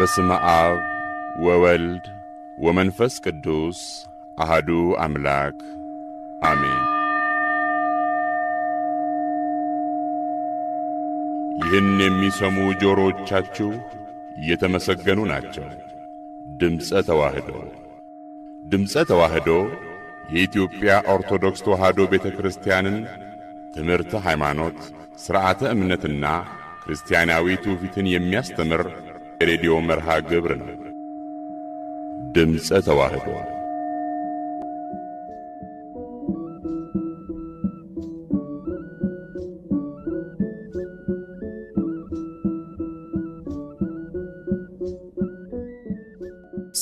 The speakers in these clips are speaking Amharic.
በስመ አብ ወወልድ ወመንፈስ ቅዱስ አሐዱ አምላክ አሜን። ይህን የሚሰሙ ጆሮቻችሁ የተመሰገኑ ናቸው። ድምጸ ተዋህዶ የኢትዮጵያ ኦርቶዶክስ ተዋህዶ ቤተክርስቲያንን ትምህርተ ሃይማኖት፣ ሥርዓተ እምነትና ክርስቲያናዊ ትውፊትን የሚያስተምር የሬዲዮ መርሃ ግብር ነው። ድምጸ ተዋህዶ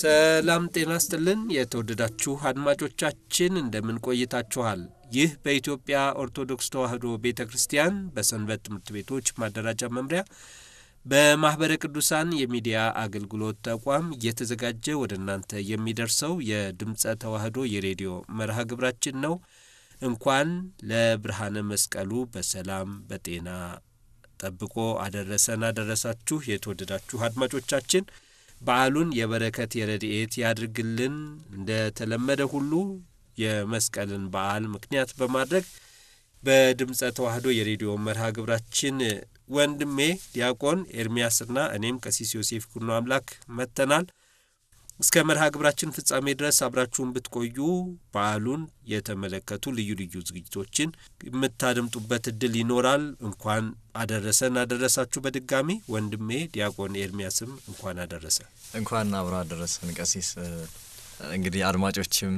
ሰላም ጤና ይስጥልን የተወደዳችሁ አድማጮቻችን እንደምን ቆይታችኋል? ይህ በኢትዮጵያ ኦርቶዶክስ ተዋህዶ ቤተክርስቲያን በሰንበት ትምህርት ቤቶች ማደራጃ መምሪያ በማህበረ ቅዱሳን የሚዲያ አገልግሎት ተቋም እየተዘጋጀ ወደ እናንተ የሚደርሰው የድምጸ ተዋህዶ የሬዲዮ መርሃ ግብራችን ነው። እንኳን ለብርሃነ መስቀሉ በሰላም በጤና ጠብቆ አደረሳችሁ የተወደዳችሁ አድማጮቻችን። በዓሉን የበረከት የረድኤት ያድርግልን። እንደተለመደ ሁሉ የመስቀልን በዓል ምክንያት በማድረግ በድምጸ ተዋህዶ የሬዲዮ መርሃ ግብራችን ወንድሜ ዲያቆን ኤርሚያስና እኔም ቀሲስ ዮሴፍ ኩኖ አምላክ መተናል። እስከ መርሃ ግብራችን ፍጻሜ ድረስ አብራችሁን ብትቆዩ በዓሉን የተመለከቱ ልዩ ዝግጅቶችን የምታደምጡበት እድል ይኖራል። እንኳን አደረሳችሁ በድጋሚ ወንድሜ ዲያቆን ኤርሚያስም እንኳን አብራ አደረሰን ቀሲስ። እንግዲህ አድማጮችም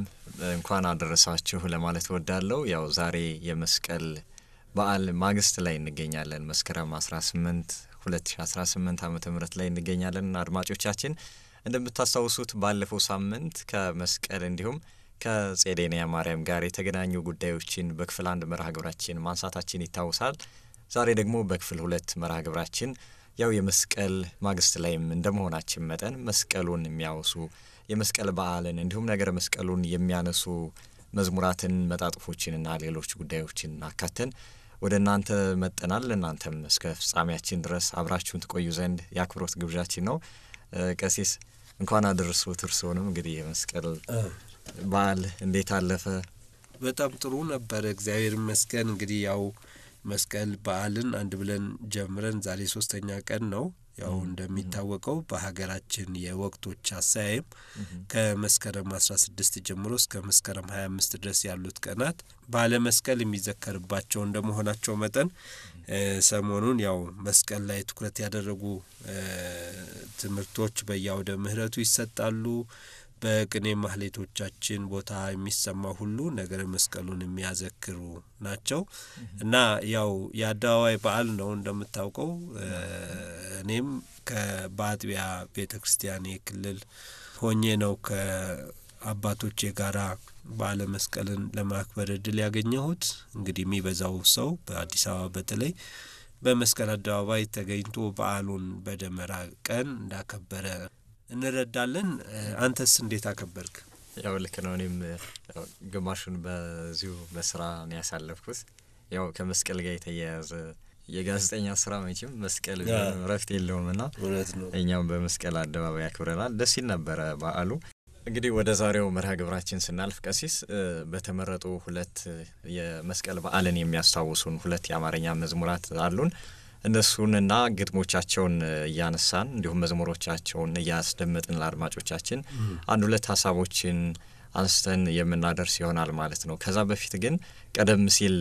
እንኳን አደረሳችሁ ለማለት ወዳለው ያው ዛሬ የመስቀል በዓል ማግስት ላይ እንገኛለን። መስከረም 18 2018 ዓመተ ምህረት ላይ እንገኛለን። አድማጮቻችን እንደምታስታውሱት ባለፈው ሳምንት ከመስቀል እንዲሁም ከጼዴንያ ማርያም ጋር የተገናኙ ጉዳዮችን በክፍል 1 መርሃ ግብራችን ማንሳታችን ይታወሳል። ዛሬ ደግሞ በክፍል 2 መርሃ ግብራችን ያው የመስቀል ማግስት ላይም እንደመሆናችን መጠን መስቀሉን የሚያወሱ የመስቀል በዓልን እንዲሁም ነገረ መስቀሉን የሚያነሱ መዝሙራትን መጣጥፎችንና ሌሎች ጉዳዮችን አካተን ወደ እናንተ መጠናል። እናንተም እስከ ፍጻሜያችን ድረስ አብራችሁን ትቆዩ ዘንድ የአክብሮት ግብዣችን ነው። ቀሲስ እንኳን አደረሱት። እርሶንም እንግዲህ የመስቀል በዓል እንዴት አለፈ? በጣም ጥሩ ነበር፣ እግዚአብሔር ይመስገን። እንግዲህ ያው መስቀል በዓልን አንድ ብለን ጀምረን ዛሬ 3ኛ ቀን ነው። ያው እንደሚታወቀው በሀገራችን የወቅቶች አሳይም ከመስከረም 16 ጀምሮ እስከ መስከረም 25 ድረስ ያሉት ቀናት ባለ መስቀል የሚዘከርባቸው እንደመሆናቸው መጠን ሰሞኑን ያው መስቀል ላይ ትኩረት ያደረጉ ትምህርቶች በያውደ ምህረቱ ይሰጣሉ። በቅኔ ማህሌቶቻችን ቦታ የሚሰማ ሁሉ ነገረ መስቀሉን የሚያዘክሩ ናቸው እና ያው የአደባባይ በዓል ነው እንደምታውቀው። እኔም ከባጥቢያ ቤተክርስቲያን የክልል ሆኜ ነው ከአባቶቼ ጋራ በዓለ መስቀልን ለማክበር እድል ያገኘሁት። እንግዲህ የሚበዛው ሰው በአዲስ አበባ በተለይ በመስቀል አደባባይ ተገኝቶ በዓሉን በደመራ ቀን እንዳከበረ እንረዳለን። አንተስ እንዴት አከበርክ? ያው ልክ ነው። እኔም ግማሹን በዚሁ በስራ ነው ያሳለፍኩት። ያው ከመስቀል ጋር የተያያዘ የጋዜጠኛ ስራ መቼም መስቀል ረፍት የለውምና እኛም በመስቀል አደባባይ ያክብረናል። ደስ ይል ነበር በዓሉ። እንግዲህ ወደ ዛሬው መርሃ ግብራችን ስናልፍ ቀሲስ በተመረጡ 2 የመስቀል በዓልን የሚያስታውሱን 2 የአማርኛ መዝሙራት አሉን። እነሱንና ግጥሞቻቸውን ያነሳን እንዲሁም መዝሙሮቻቸውን ያስደምጥን ለአድማጮቻችን 1-2 ሐሳቦችን አንስተን የምናደርስ ይሆናል ማለት ነው። ከዛ በፊት ግን ቀደም ሲል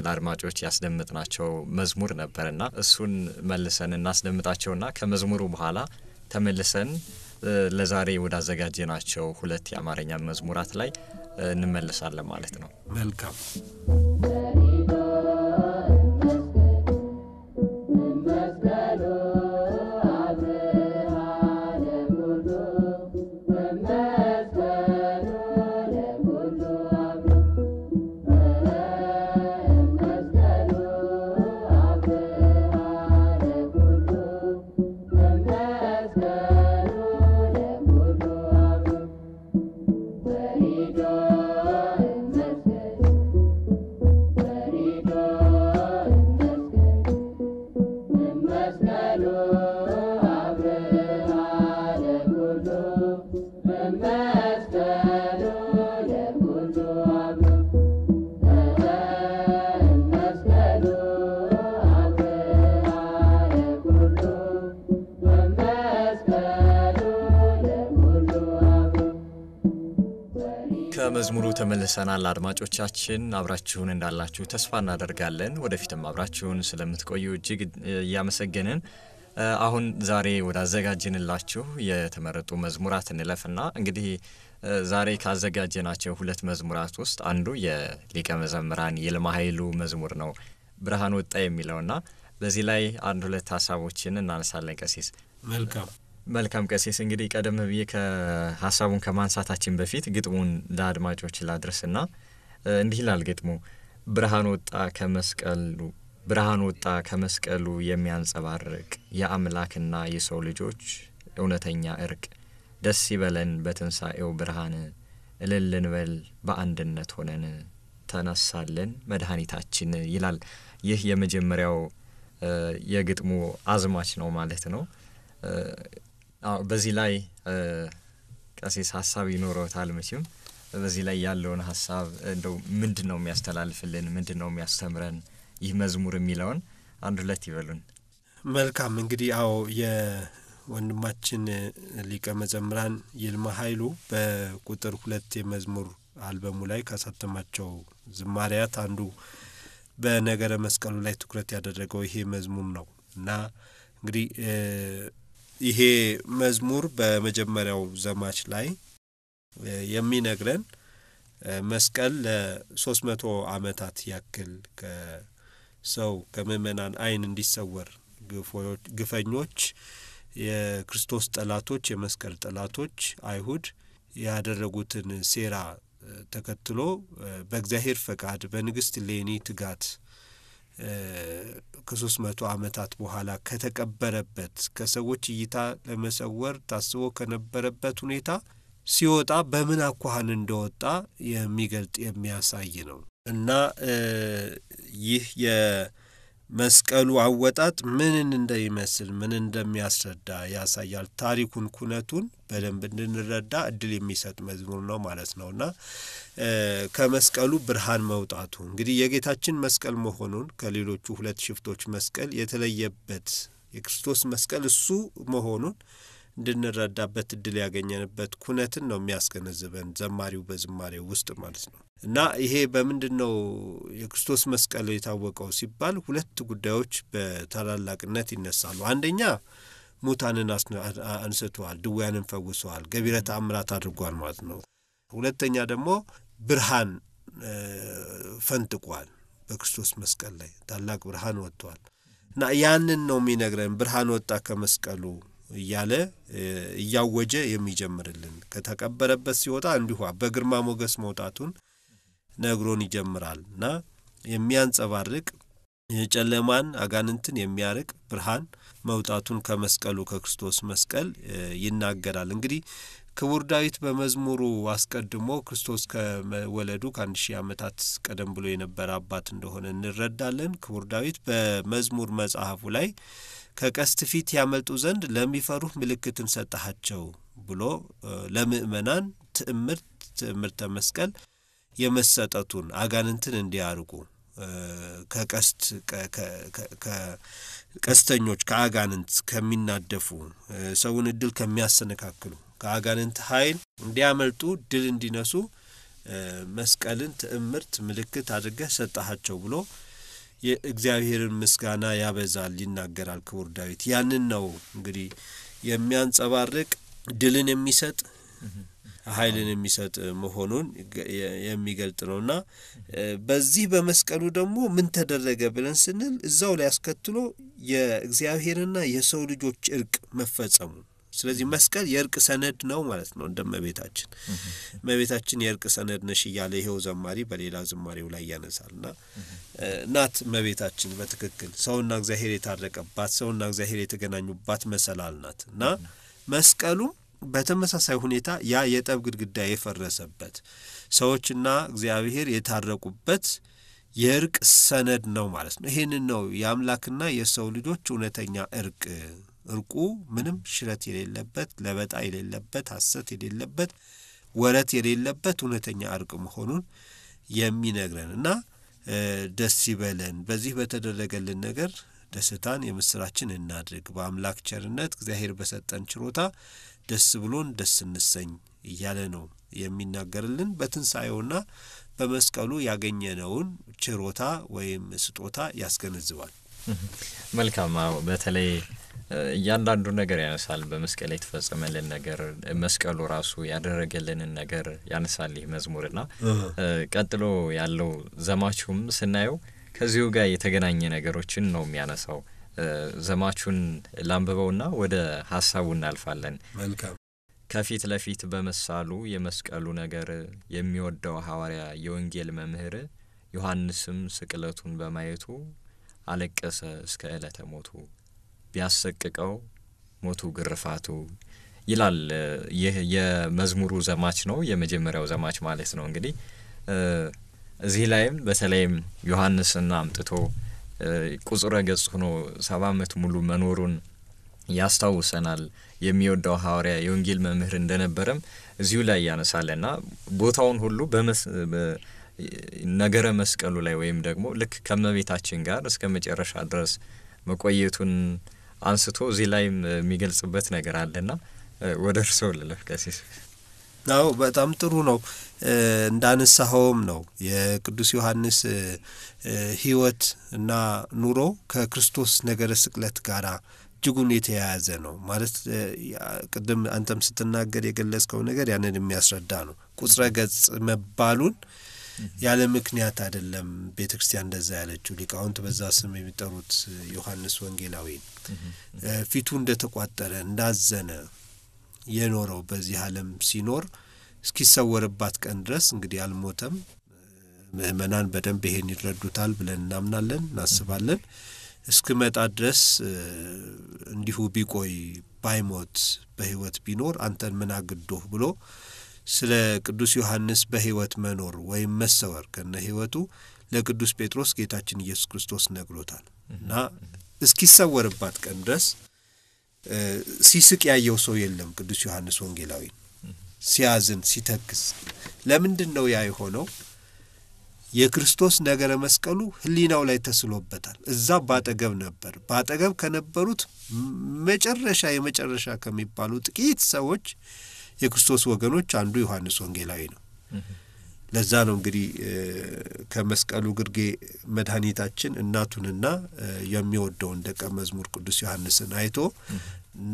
ለአድማጮች ያስደምጥናቸው መዝሙር ነበርና እሱን መልሰን እናስደምጣቸውና ከመዝሙሩ በኋላ ተመልሰን ለዛሬ ወዳዘጋጀናቸው 2 የአማርኛ መዝሙራት ላይ እንመለሳለን ማለት ነው። መልካም ከመዝሙሩ ተመልሰናል። አድማጮቻችን አብራችሁን እንዳላችሁ ተስፋ እናደርጋለን። ወደፊትም አብራችሁን ስለምትቆዩ እጅግ ያመሰግነን። አሁን ዛሬ ወደ አዘጋጅንላችሁ የተመረጡ መዝሙራት እንለፍና እንግዲህ ዛሬ ካዘጋጀናቸው ሁለት መዝሙራት ውስጥ አንዱ የሊቀ መዘምራን ይልማ ኃይሉ መዝሙር ነው ብርሃን ወጣ የሚለውና በዚህ ላይ አንድ ሁለት ሐሳቦችን እናነሳለን። ቀሲስ መልካም ቀሲስ እንግዲህ ቀደም ብዬ ከሐሳቡን ከማንሳታችን በፊት ግጥሙን ለአድማጮች ላድርስና እንዲህ ይላል ግጥሙ። ብርሃን ወጣ ከመስቀሉ የሚያንጸባርቅ የአምላክና የሰው ልጆች እውነተኛ እርቅ ደስ ይበለን በትንሳኤው ብርሃን እልል እንበል በአንድነት ሆነን ተነሳለን መድኃኒታችን ይላል። ይህ የመጀመሪያው የግጥሙ አዝማች ነው ማለት ነው። በዚህ ላይ ቀሲስ ሐሳብ ይኖረውታል መቼም በዚህ ላይ ያለውን ሐሳብ እንደው ምንድነው የሚያስተላልፍልን ምንድነው የሚያስተምረን ይህ መዝሙር የሚለውን አንድ ሁለት ይበሉን። መልካም እንግዲህ የወንድማችን ሊቀ መዘምራን ይልማ ኃይሉ በቁጥር 2 የመዝሙር አልበሙ ላይ ካሳተማቸው ዝማሪያት አንዱ በነገረ መስቀሉ ላይ ትኩረት ያደረገው ይሄ መዝሙር ነው እና እንግዲህ ይሄ መዝሙር በመጀመሪያው ዘማች ላይ የሚነግረን መስቀል ለ300 ዓመታት ያክል ከሰው ከመመናን አይን እንዲሰወር ግፈኞች የክርስቶስ ጠላቶች የመስቀል ጠላቶች አይሁድ ያደረጉትን ሴራ ተከትሎ በእግዚአብሔር ፈቃድ በንግስት ሌኒ ትጋት ከ300 ዓመታት በኋላ ከተቀበረበት ከሰዎች እይታ ለመሰወር ታስቦ ከነበረበት ሁኔታ ሲወጣ በምን አኳኋን እንደወጣ የሚገልጥ የሚያሳይ ነው እና ይህ የመስቀሉ አወጣጥ ምንን እንደሚመስል ምን እንደሚያስረዳ ያሳያል። ታሪኩን ኩነቱን በደንብ እንድንረዳ እድል የሚሰጥ መዝሙር ነው ማለት ነውና ከመስቀሉ ብርሃን መውጣቱ እንግዲህ የጌታችን መስቀል መሆኑን ከሌሎቹ ሁለት ሽፍቶች መስቀል የተለየበት የክርስቶስ መስቀል እሱ መሆኑን እንድንረዳበት እድል ያገኘንበት ኩነትን ነው የሚያስገነዝበን ዘማሪው በዝማሬው ውስጥ ማለት ነው እና ይሄ በምንድነው የክርስቶስ መስቀል የታወቀው ሲባል ሁለት ጉዳዮች በታላላቅነት ይነሳሉ። አንደኛ ሙታንን አንስቷል፣ ድውያንን ፈውሷል፣ ገቢረ ተአምራት አድርጓል ማለት ነው። ሁለተኛ ደግሞ ብርሃን ፈንጥቋል። በክርስቶስ መስቀል ላይ ታላቅ ብርሃን ወጥቷል እና ያንን ነው የሚነግረን ብርሃን ወጣ ከመስቀሉ እያለ እያወጀ የሚጀምርልን ከተቀበረበት ሲወጣ እንዲሁ በግርማ ሞገስ መውጣቱን ነግሮን ይጀምራልና የሚያንጸባርቅ የጨለማን አጋንንትን የሚያርቅ ብርሃን መውጣቱን ከመስቀሉ ከክርስቶስ መስቀል ይናገራል። እንግዲህ ክቡር ዳዊት በመዝሙሩ አስቀድሞ ክርስቶስ ከወለዱ ከ1000 ዓመታት ቀደም ብሎ የነበረ አባት እንደሆነ እንረዳለን። ክቡር ዳዊት በመዝሙር መጽሐፉ ላይ ከቀስት ፊት ያመልጡ ዘንድ ለሚፈሩህ ምልክትን ሰጣቸው ብሎ ለምእመናን ትዕምርተ መስቀል የመሰጠቱን አጋንንትን እንዲያርቁ ከቀስተኞች ከአጋንንት ከሚናደፉ ሰውን እድል ከሚያሰነካክሉ ከአጋንንት ኃይል እንዲያመልጡ ድል እንዲነሱ መስቀልን ትዕምርት ምልክት አድርገህ ሰጣቸው ብሎ የእግዚአብሔርን ምስጋና ያበዛል ይናገራል ክቡር ዳዊት። ያንን ነው እንግዲህ የሚያንጸባርቅ ድልን የሚሰጥ ኃይልን የሚሰጥ መሆኑን የሚገልጥ ነውና በዚህ በመስቀሉ ደግሞ ምን ተደረገ ብለን ስንል እዛው ላይ አስከትሎ የእግዚአብሔርና የሰው ልጆች እርቅ መፈጸሙ። ስለዚህ መስቀል የእርቅ ሰነድ ነው ማለት ነው። እንደመቤታችን መቤታችን የእርቅ ሰነድ ነሽ ይያለ ይሄው ዘማሪ በሌላ ዝማሬው ላይ ያነሳልና ናት መቤታችን በትክክል ሰውና እግዚአብሔር የታረቀባት ሰውና እግዚአብሔር የተገናኙባት መሰላል ናትና መስቀሉ በተመሳሳይ ሁኔታ ያ የጠብ ግድግዳ የፈረሰበት ሰዎችና እግዚአብሔር የታረቁበት የእርቅ ሰነድ ነው ማለት ነው። ይሄንን ነው የአምላክና የሰው ልጆች እውነተኛ እርቁ ምንም ሽረት የሌለበት ለበጣ የሌለበት ሐሰት የሌለበት ወረት የሌለበት እውነተኛ እርቅ መሆኑን የሚነግረንና ደስ ይበለን በዚህ በተደረገልን ነገር ደስታን የምስራችን እናድርግ በአምላክ ቸርነት እግዚአብሔር በሰጠን ችሮታ ደስ ብሎን ደስ እንሰኝ እያለ ነው የሚናገርልን። በትንሳኤውና በመስቀሉ ያገኘነውን ችሮታ ወይም ስጦታ ያስገነዝባል። መልካም። በተለይ እያንዳንዱ ነገር ያነሳል። በመስቀል የተፈጸመልን ነገር መስቀሉ ራሱ ያደረገልንን ነገር ያነሳል ይህ መዝሙርና ቀጥሎ ያለው ዘማቹም ስናየው ከዚሁ ጋር የተገናኘ ነገሮችን ነው የሚያነሳው። ዘማቹን ላንብበውና ወደ ሐሳቡ እናልፋለን። መልካም። ከፊት ለፊት በመሳሉ የመስቀሉ ነገር የሚወደው ሐዋርያ የወንጌል መምህር ዮሐንስም ስቅለቱን በማየቱ አለቀሰ እስከ ዕለተ ሞቱ ቢያሰቅቀው ሞቱ ግርፋቱ ይላል። ይህ የመዝሙሩ ዘማች ነው፣ የመጀመሪያው ዘማች ማለት ነው። እንግዲህ እዚህ ላይም በተለይም ዮሐንስና አምጥቶ ቁጽረ ገጽ ሆኖ 70 ዓመት ሙሉ መኖሩን ያስታውሰናል። የሚወደው ሐዋርያ የወንጌል መምህር እንደነበረም እዚሁ ላይ ያነሳልና ቦታውን ሁሉ ነገረ መስቀሉ ላይ ወይም ደግሞ ልክ ከመቤታችን ጋር እስከ መጨረሻ ድረስ መቆየቱን አንስቶ እዚህ ላይ የሚገልጽበት ነገር አለና ወደ እርሶ ልለፍ ቀሲስ። አዎ በጣም ጥሩ ነው። እንዳነሳኸውም ነው የቅዱስ ዮሐንስ ሕይወት እና ኑሮ ከክርስቶስ ነገረ ስቅለት ጋራ እጅጉን የተያያዘ ነው። ማለት ቅድም አንተም ስትናገር የገለጽከው ነገር ያንን የሚያስረዳ ነው። ቁጽረ ገጽ መባሉን ያለ ምክንያት አይደለም ቤተክርስቲያን እንደዛ ያለችው። ሊቃውንት በዛ ስም የሚጠሩት ዮሐንስ ወንጌላዊ ፊቱ እንደተቋጠረ እንዳዘነ የኖረው በዚህ ዓለም ሲኖር እስኪሰወርባት ቀን ድረስ እንግዲህ አልሞተም። ምእመናን በደንብ ይሄን ይረዱታል ብለን እናምናለን እናስባለን። እስከመጣ ድረስ እንዲሁ ቢቆይ ባይሞት በህይወት ቢኖር አንተን ምን አግዶህ ብሎ ስለ ቅዱስ ዮሐንስ በህይወት መኖር ወይም መሰወር ከነ ህይወቱ ለቅዱስ ጴጥሮስ ጌታችን ኢየሱስ ክርስቶስ ነግሮታል። እና እስኪሰወርባት ቀን ድረስ ሲስቅ ያየው ሰው የለም ቅዱስ ዮሐንስ ወንጌላዊ ሲያዝን ሲተክስ። ለምንድነው ያ የሆነው? የክርስቶስ ነገረ መስቀሉ ህሊናው ላይ ተስሎበታል። እዛ ባጠገብ ነበር። ባጠገብ ከነበሩት የመጨረሻ ከሚባሉ ጥቂት ሰዎች የክርስቶስ ወገኖች አንዱ ዮሐንስ ወንጌላዊ ነው። ለዛ ነው እንግዲህ ከመስቀሉ ግርጌ መድኃኒታችን እናቱንና የሚወደውን ደቀ መዝሙር ቅዱስ ዮሐንስን አይቶ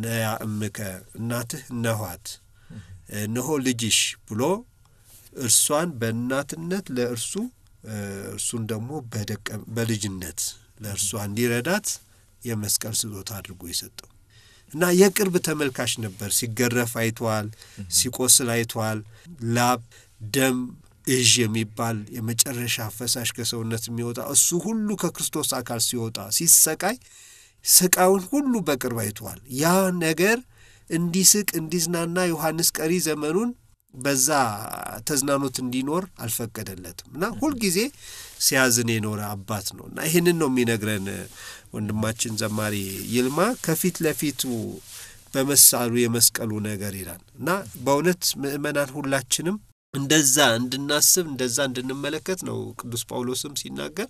ነያ እምከ እናትህ ነኋት እነሆ ልጅሽ ብሎ እርሷን በእናትነት ለእርሱ እርሱን ደግሞ በልጅነት ለእርሷ እንዲረዳት የመስቀል ስጦታ አድርጎ ይሰጠው እና የቅርብ ተመልካች ነበር። ሲገረፍ አይቷል፣ ሲቆስል አይቷል። ላብ ደም እጅ የሚባል የመጨረሻ ፈሳሽ ከሰውነት የሚወጣ እሱ ሁሉ ከክርስቶስ አካል ሲወጣ ሲሰቃይ ስቃውን ሁሉ በቅርብ አይቷል። ያ ነገር እንዲስቅ እንዲዝናና ዮሐንስ ቀሪ ዘመኑን በዛ ተዝናኖት እንዲኖር አልፈቀደለትም እና ሁሉ ጊዜ ሲያዝን የኖረ አባት ነውና ይሄንን ነው የሚነግረን ወንድማችን ዘማሪ ይልማ ከፊት ለፊቱ በመሳሉ የመስቀሉ ነገር ይላል። እና በእውነት ምእመናን ሁላችንም እንደዛ እንድናስብ እንደዛ እንድንመለከት ነው ቅዱስ ጳውሎስም ሲናገር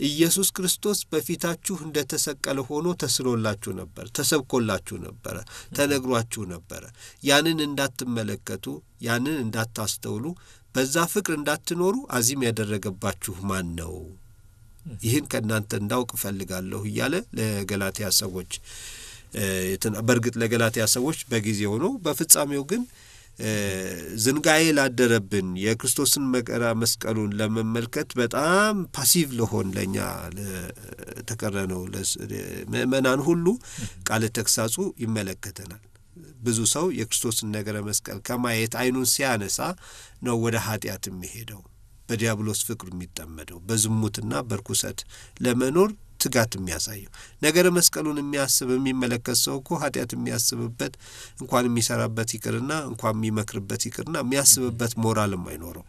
ኢየሱስ ክርስቶስ በፊታችሁ እንደተሰቀለ ሆኖ ተስሎላችሁ ነበር፣ ተሰብኮላችሁ ነበር፣ ተነግሯችሁ ነበር። ያንን እንዳትመለከቱ ያንን እንዳታስተውሉ በዛ ፍቅር እንዳትኖሩ አዚም ያደረገባችሁ ማን ነው? ይህን ከእናንተ እንዳውቅ ፈልጋለሁ እያለ ለገላትያ ሰዎች በርግጥ ለገላትያ ሰዎች በጊዜው ነው። በፍጻሜው ግን ዝንጋኤ ላደረብን የክርስቶስን መከራ መስቀሉን ለመመልከት በጣም ፓሲቭ ለሆን ለኛ ለተቀረነው ለምእመናን ሁሉ ቃል ተክሳጹ ይመለከተናል። ብዙ ሰው የክርስቶስን ነገረ መስቀል ከማየት አይኑን ሲያነሳ ነው ወደ ኃጢአት የሚሄደው፣ በዲያብሎስ ፍቅር የሚጠመደው፣ በዝሙትና በርኩሰት ለመኖር ትጋት የሚያሳየው። ነገረ መስቀሉን የሚያስብ የሚመለከት ሰው እኮ ኃጢአት የሚያስብበት እንኳን የሚሰራበት ይቅርና እንኳን የሚመክርበት ይቅርና የሚያስብበት ሞራልም አይኖረው።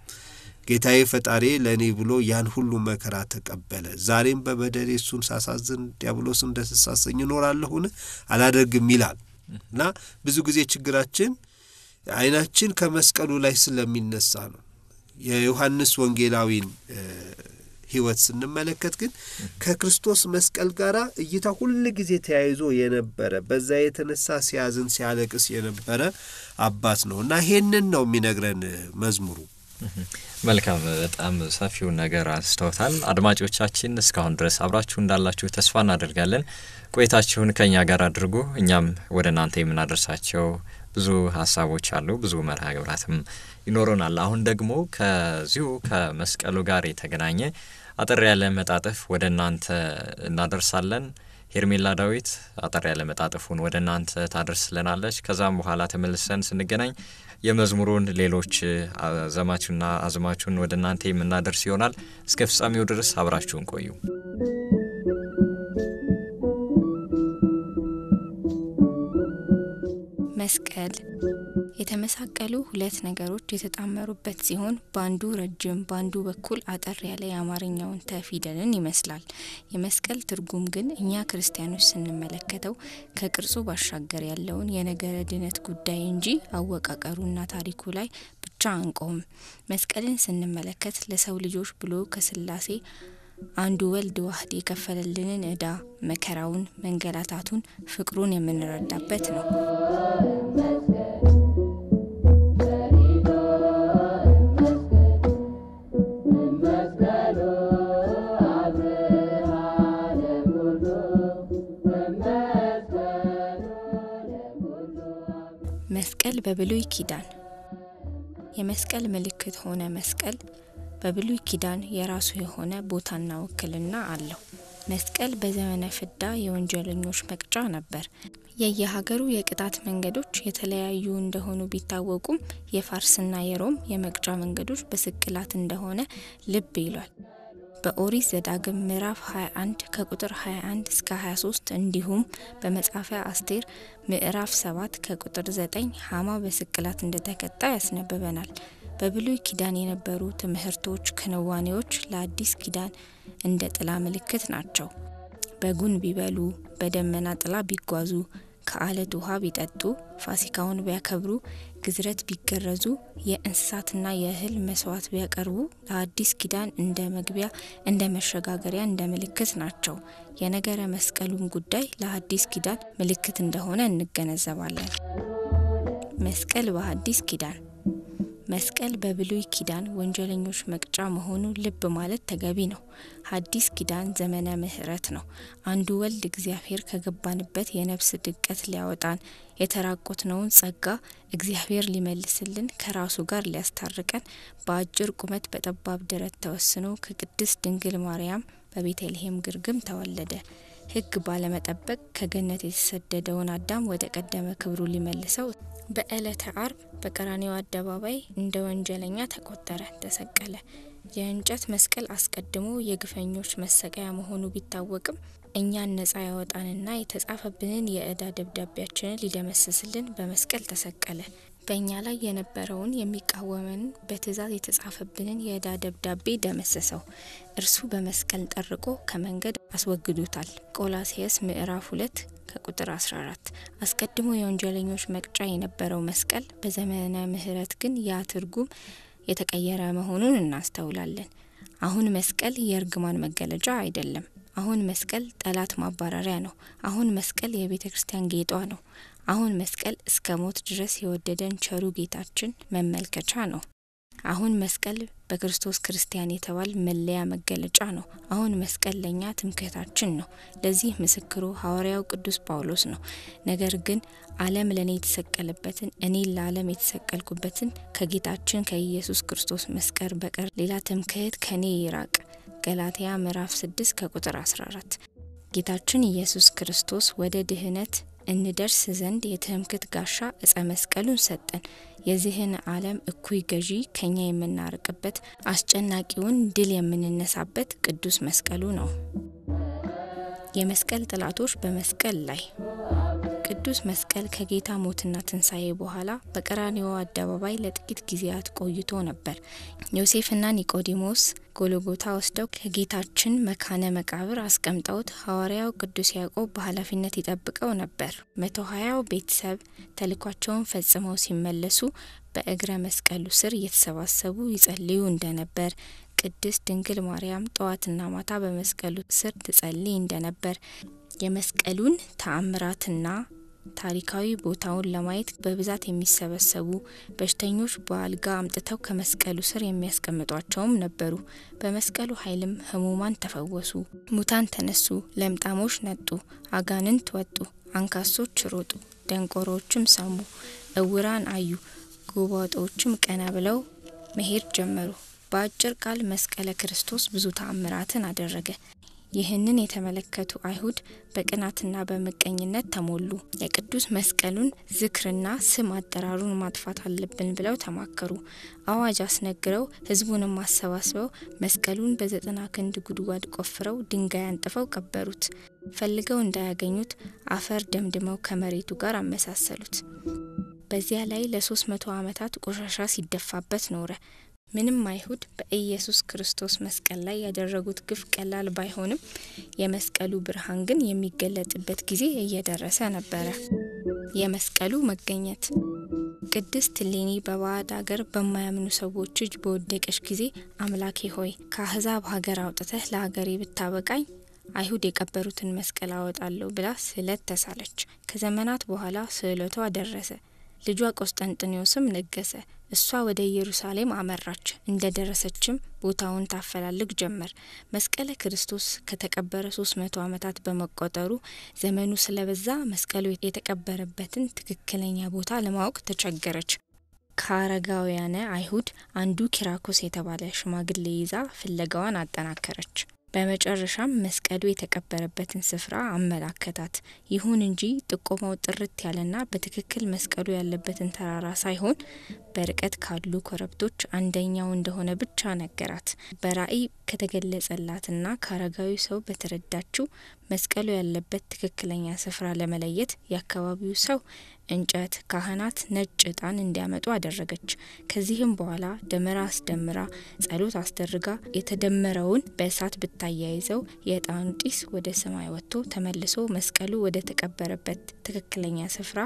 ጌታዬ ፈጣሪ ለኔ ብሎ ያን ሁሉ መከራ ተቀበለ፣ ዛሬም በበደሌ እሱን ሳሳዝን ዲያብሎስን እንደተሳሰኝ እኖራለሁን አላደርግም ይላል። እና ብዙ ጊዜ ችግራችን አይናችን ከመስቀሉ ላይ ስለሚነሳ ነው። የዮሐንስ ወንጌላዊን ህይወት ስንመለከት ግን ከክርስቶስ መስቀል ጋራ እይታ ሁሉ ጊዜ ተያይዞ የነበረ በዛ የተነሳ ሲያዝን ሲያለቅስ የነበረ አባት ነውና ይሄንን ነው የሚነግረን መዝሙሩ። መልካም በጣም ሰፊው ነገር አስተውታል። አድማጮቻችን እስካሁን ድረስ አብራችሁ እንዳላችሁ ተስፋ እናደርጋለን። ቆይታችሁን ከኛ ጋር አድርጉ። እኛም ወደናንተ የምናደርሳቸው ብዙ ሐሳቦች አሉ፣ ብዙ መርሃ ግብራትም ይኖሩናል። አሁን ደግሞ ከዚሁ ከመስቀሉ ጋር የተገናኘ አጠር ያለ መጣጥፍ ወደናንተ እናደርሳለን። ሄርሜላ ዳዊት አጠር ያለ መጣጥፉን ወደናንተ ታደርስልናለች። ከዛም በኋላ ተመልሰን ስንገናኝ የመዝሙሩን ሌሎች ዘማቹና አዝማቹን ወደናንተ የምናደርስ ይሆናል። እስከ ፍጻሜው ድረስ አብራችሁን ቆዩ። መስቀል የተመሳቀሉ ሁለት ነገሮች የተጣመሩበት ሲሆን ባንዱ ረጅም ባንዱ በኩል አጠር ያለ የአማርኛውን ተፊደልን ይመስላል። የመስቀል ትርጉም ግን እኛ ክርስቲያኖች ስንመለከተው ከቅርጹ ባሻገር ያለውን የነገረ ድነት ጉዳይ እንጂ አወቃቀሩና ታሪኩ ላይ ብቻ አንቆም። መስቀልን ስንመለከት ለሰው ልጆች ብሎ ከስላሴ አንዱ ወልድ ዋህድ የከፈለልንን ዕዳ መከራውን መንገላታቱን ፍቅሩን የምንረዳበት ነው። መስቀል በብሉይ ኪዳን የመስቀል ምልክት ሆነ መስቀል በብሉይ ኪዳን የራሱ የሆነ ቦታና ወክልና አለው። መስቀል በዘመነ ፍዳ የወንጀለኞች መቅጫ ነበር። የየሀገሩ የቅጣት መንገዶች የተለያዩ እንደሆኑ ቢታወቁም የፋርስና የሮም የመቅጫ መንገዶች በስቅላት እንደሆነ ልብ ይሏል። በኦሪት ዘዳግም ምዕራፍ 21 ከቁጥር 21 እስከ 23 እንዲሁም በመጽሐፈ አስቴር ምዕራፍ 7 ከቁጥር 9 ሃማ በስቅላት እንደተቀጣ ያስነብበናል። በብሉይ ኪዳን የነበሩ ትምህርቶች ክንዋኔዎች ለአዲስ ኪዳን እንደ ጥላ ምልክት ናቸው። በጉን ቢበሉ፣ በደመና ጥላ ቢጓዙ፣ ከአለት ውሃ ቢጠጡ፣ ፋሲካውን ቢያከብሩ፣ ግዝረት ቢገረዙ፣ የእንስሳትና የእህል መስዋዕት ቢያቀርቡ ለአዲስ ኪዳን እንደ መግቢያ እንደ መሸጋገሪያ እንደ ምልክት ናቸው። የነገረ መስቀሉን ጉዳይ ለአዲስ ኪዳን ምልክት እንደሆነ እንገነዘባለን። መስቀል በአዲስ ኪዳን መስቀል በብሉይ ኪዳን ወንጀለኞች መቅጫ መሆኑ ልብ ማለት ተገቢ ነው። አዲስ ኪዳን ዘመነ ምህረት ነው። አንዱ ወልድ እግዚአብሔር ከገባንበት የነፍስ ድቀት ሊያወጣን የተራቆትነውን ጸጋ እግዚአብሔር ሊመልስልን ከራሱ ጋር ሊያስታርቀን በአጭር ቁመት በጠባብ ደረት ተወስኖ ከቅድስት ድንግል ማርያም በቤተልሔም ግርግም ተወለደ። ሕግ ባለመጠበቅ ከገነት የተሰደደውን አዳም ወደ ቀደመ ክብሩ ሊመልሰው በዕለተ ዓርብ በቀራንዮ አደባባይ እንደ ወንጀለኛ ተቆጠረ፣ ተሰቀለ። የእንጨት መስቀል አስቀድሞ የግፈኞች መሰቀያ መሆኑ ቢታወቅም እኛን ነጻ ያወጣንና የተጻፈብንን የዕዳ ደብዳቤያችንን ሊደመስስልን በመስቀል ተሰቀለ። በእኛ ላይ የነበረውን የሚቃወመን በትእዛዝ የተጻፈብንን የዕዳ ደብዳቤ ደመሰሰው። እርሱ በመስቀል ጠርቆ ከመንገድ አስወግዶታል። ቆላስይስ ምዕራፍ 2 ከቁጥር 14 አስቀድሞ የወንጀለኞች መቅጫ የነበረው መስቀል በዘመነ ምህረት ግን ያ ትርጉም የተቀየረ መሆኑን እናስተውላለን። አሁን መስቀል የእርግማን መገለጫ አይደለም። አሁን መስቀል ጠላት ማባረሪያ ነው። አሁን መስቀል የቤተ ክርስቲያን ጌጧ ነው። አሁን መስቀል እስከ ሞት ድረስ የወደደን ቸሩ ጌታችን መመልከቻ ነው። አሁን መስቀል በክርስቶስ ክርስቲያን የተባል መለያ መገለጫ ነው። አሁን መስቀል ለኛ ትምክህታችን ነው። ለዚህ ምስክሩ ሐዋርያው ቅዱስ ጳውሎስ ነው። ነገር ግን ዓለም ለኔ የተሰቀለበትን እኔ ለዓለም የተሰቀልኩበትን ከጌታችን ከኢየሱስ ክርስቶስ መስቀል በቀር ሌላ ትምክህት ከኔ ይራቅ። ገላትያ ምዕራፍ 6 ከቁጥር 14 ጌታችን ኢየሱስ ክርስቶስ ወደ ድህነት እንደርስ ዘንድ የትምክህት ጋሻ ዕፀ መስቀሉን ሰጠን። የዚህን ዓለም እኩይ ገዢ ከኛ የምናርቅበት አስጨናቂውን ድል የምንነሳበት ቅዱስ መስቀሉ ነው። የመስቀል ጥላቶች በመስቀል ላይ ቅዱስ መስቀል ከጌታ ሞትና ትንሳኤ በኋላ በቀራንዮ አደባባይ ለጥቂት ጊዜያት ቆይቶ ነበር። ዮሴፍና ኒቆዲሞስ ጎልጎታ ወስደው ከጌታችን መካነ መቃብር አስቀምጠውት ሐዋርያው ቅዱስ ያዕቆብ በኃላፊነት ይጠብቀው ነበር። 120 ቤተሰብ ተልኳቸውን ፈጽመው ሲመለሱ በእግረ መስቀሉ ስር እየተሰባሰቡ ይጸልዩ እንደነበር ቅድስት ድንግል ማርያም ጠዋትና ማታ በመስቀሉ ስር ትጸልይ እንደነበር የመስቀሉን ተአምራትና ታሪካዊ ቦታውን ለማየት በብዛት የሚሰበሰቡ በሽተኞች በአልጋ አምጥተው ከመስቀሉ ስር የሚያስቀምጧቸውም ነበሩ። በመስቀሉ ኃይልም ህሙማን ተፈወሱ፣ ሙታን ተነሱ፣ ለምጣሞች ነጡ፣ አጋንንት ወጡ፣ አንካሶች ሮጡ፣ ደንቆሮችም ሰሙ፣ እውራን አዩ፣ ጎባጦችም ቀና ብለው መሄድ ጀመሩ። በአጭር ቃል መስቀለ ክርስቶስ ብዙ ተአምራትን አደረገ። ይህንን የተመለከቱ አይሁድ በቅናትና በመቀኝነት ተሞሉ። የቅዱስ መስቀሉን ዝክርና ስም አጠራሩን ማጥፋት አለብን ብለው ተማከሩ። አዋጅ አስነግረው ህዝቡንም አሰባስበው መስቀሉን በ90 ክንድ ጉድጓድ ቆፍረው ድንጋይ አንጥፈው ቀበሩት። ፈልገው እንዳያገኙት አፈር ደምድመው ከመሬቱ ጋር አመሳሰሉት። በዚያ ላይ ለ300 ዓመታት ቆሻሻ ሲደፋበት ኖረ። ምንም አይሁድ በኢየሱስ ክርስቶስ መስቀል ላይ ያደረጉት ግፍ ቀላል ባይሆንም የመስቀሉ ብርሃን ግን የሚገለጥበት ጊዜ እየደረሰ ነበረ። የመስቀሉ መገኘት ቅድስት እሌኒ በባዕድ ሀገር በማያምኑ ሰዎች እጅ በወደቀች ጊዜ አምላኬ ሆይ ከአሕዛብ ሀገር አውጥተህ ለሀገሬ ብታበቃኝ አይሁድ የቀበሩትን መስቀል አወጣለሁ ብላ ስዕለት ተሳለች። ከዘመናት በኋላ ስዕለቷ ደረሰ። ልጇ ቆስጠንጥኔዎስም ነገሰ። እሷ ወደ ኢየሩሳሌም አመራች። እንደደረሰችም ቦታውን ታፈላልግ ጀመር። መስቀለ ክርስቶስ ከተቀበረ 300 ዓመታት በመቆጠሩ ዘመኑ ስለበዛ መስቀሉ የተቀበረበትን ትክክለኛ ቦታ ለማወቅ ተቸገረች። ከአረጋውያን አይሁድ አንዱ ኪራኮስ የተባለ ሽማግሌ ይዛ ፍለጋዋን አጠናከረች። በመጨረሻም መስቀሉ የተቀበረበትን ስፍራ አመላከታት። ይሁን እንጂ ጥቆማው ጥርት ያለና በትክክል መስቀሉ ያለበትን ተራራ ሳይሆን በርቀት ካሉ ኮረብቶች አንደኛው እንደሆነ ብቻ ነገራት። በራእይ ከተገለጸላትና ከአረጋዊ ሰው በተረዳችው መስቀሉ ያለበት ትክክለኛ ስፍራ ለመለየት የአካባቢው ሰው እንጨት፣ ካህናት ነጭ ዕጣን እንዲያመጡ አደረገች። ከዚህም በኋላ ደመራ አስደምራ ጸሎት አስደርጋ የተደመረውን በእሳት ብታያይዘው የዕጣኑ ጢስ ወደ ሰማይ ወጥቶ ተመልሶ መስቀሉ ወደ ተቀበረበት ትክክለኛ ስፍራ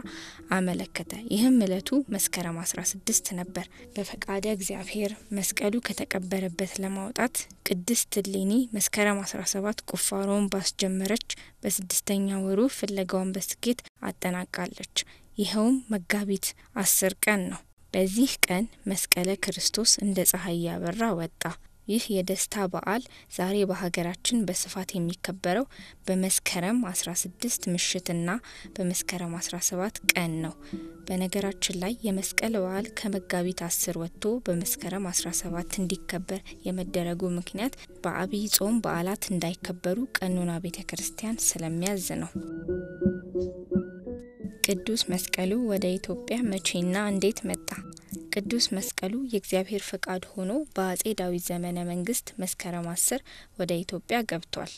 አመለከተ። ይህም ዕለቱ መስከረም 16 ነበር። በፈቃደ እግዚአብሔር መስቀሉ ከተቀበረበት ለማውጣት ቅድስት እሌኒ መስከረም 17 ቁፋሮውን ባስጀመረች በ6ኛ ወሩ ፍለጋውን በስኬት አጠናቃለች። ይኸውም መጋቢት 10 ቀን ነው። በዚህ ቀን መስቀለ ክርስቶስ እንደ ፀሐይ ያበራ ወጣ። ይህ የደስታ በዓል ዛሬ በሀገራችን በስፋት የሚከበረው በመስከረም 16 ምሽትና በመስከረም 17 ቀን ነው። በነገራችን ላይ የመስቀል በዓል ከመጋቢት 10 ወጥቶ በመስከረም 17 እንዲከበር የመደረጉ ምክንያት በአብይ ጾም በዓላት እንዳይከበሩ ቀኖና ቤተክርስቲያን ስለሚያዝ ነው። ቅዱስ መስቀሉ ወደ ኢትዮጵያ መቼና እንዴት መጣ? ቅዱስ መስቀሉ የእግዚአብሔር ፈቃድ ሆኖ በአጼ ዳዊት ዘመነ መንግስት መስከረም 10 ወደ ኢትዮጵያ ገብቷል።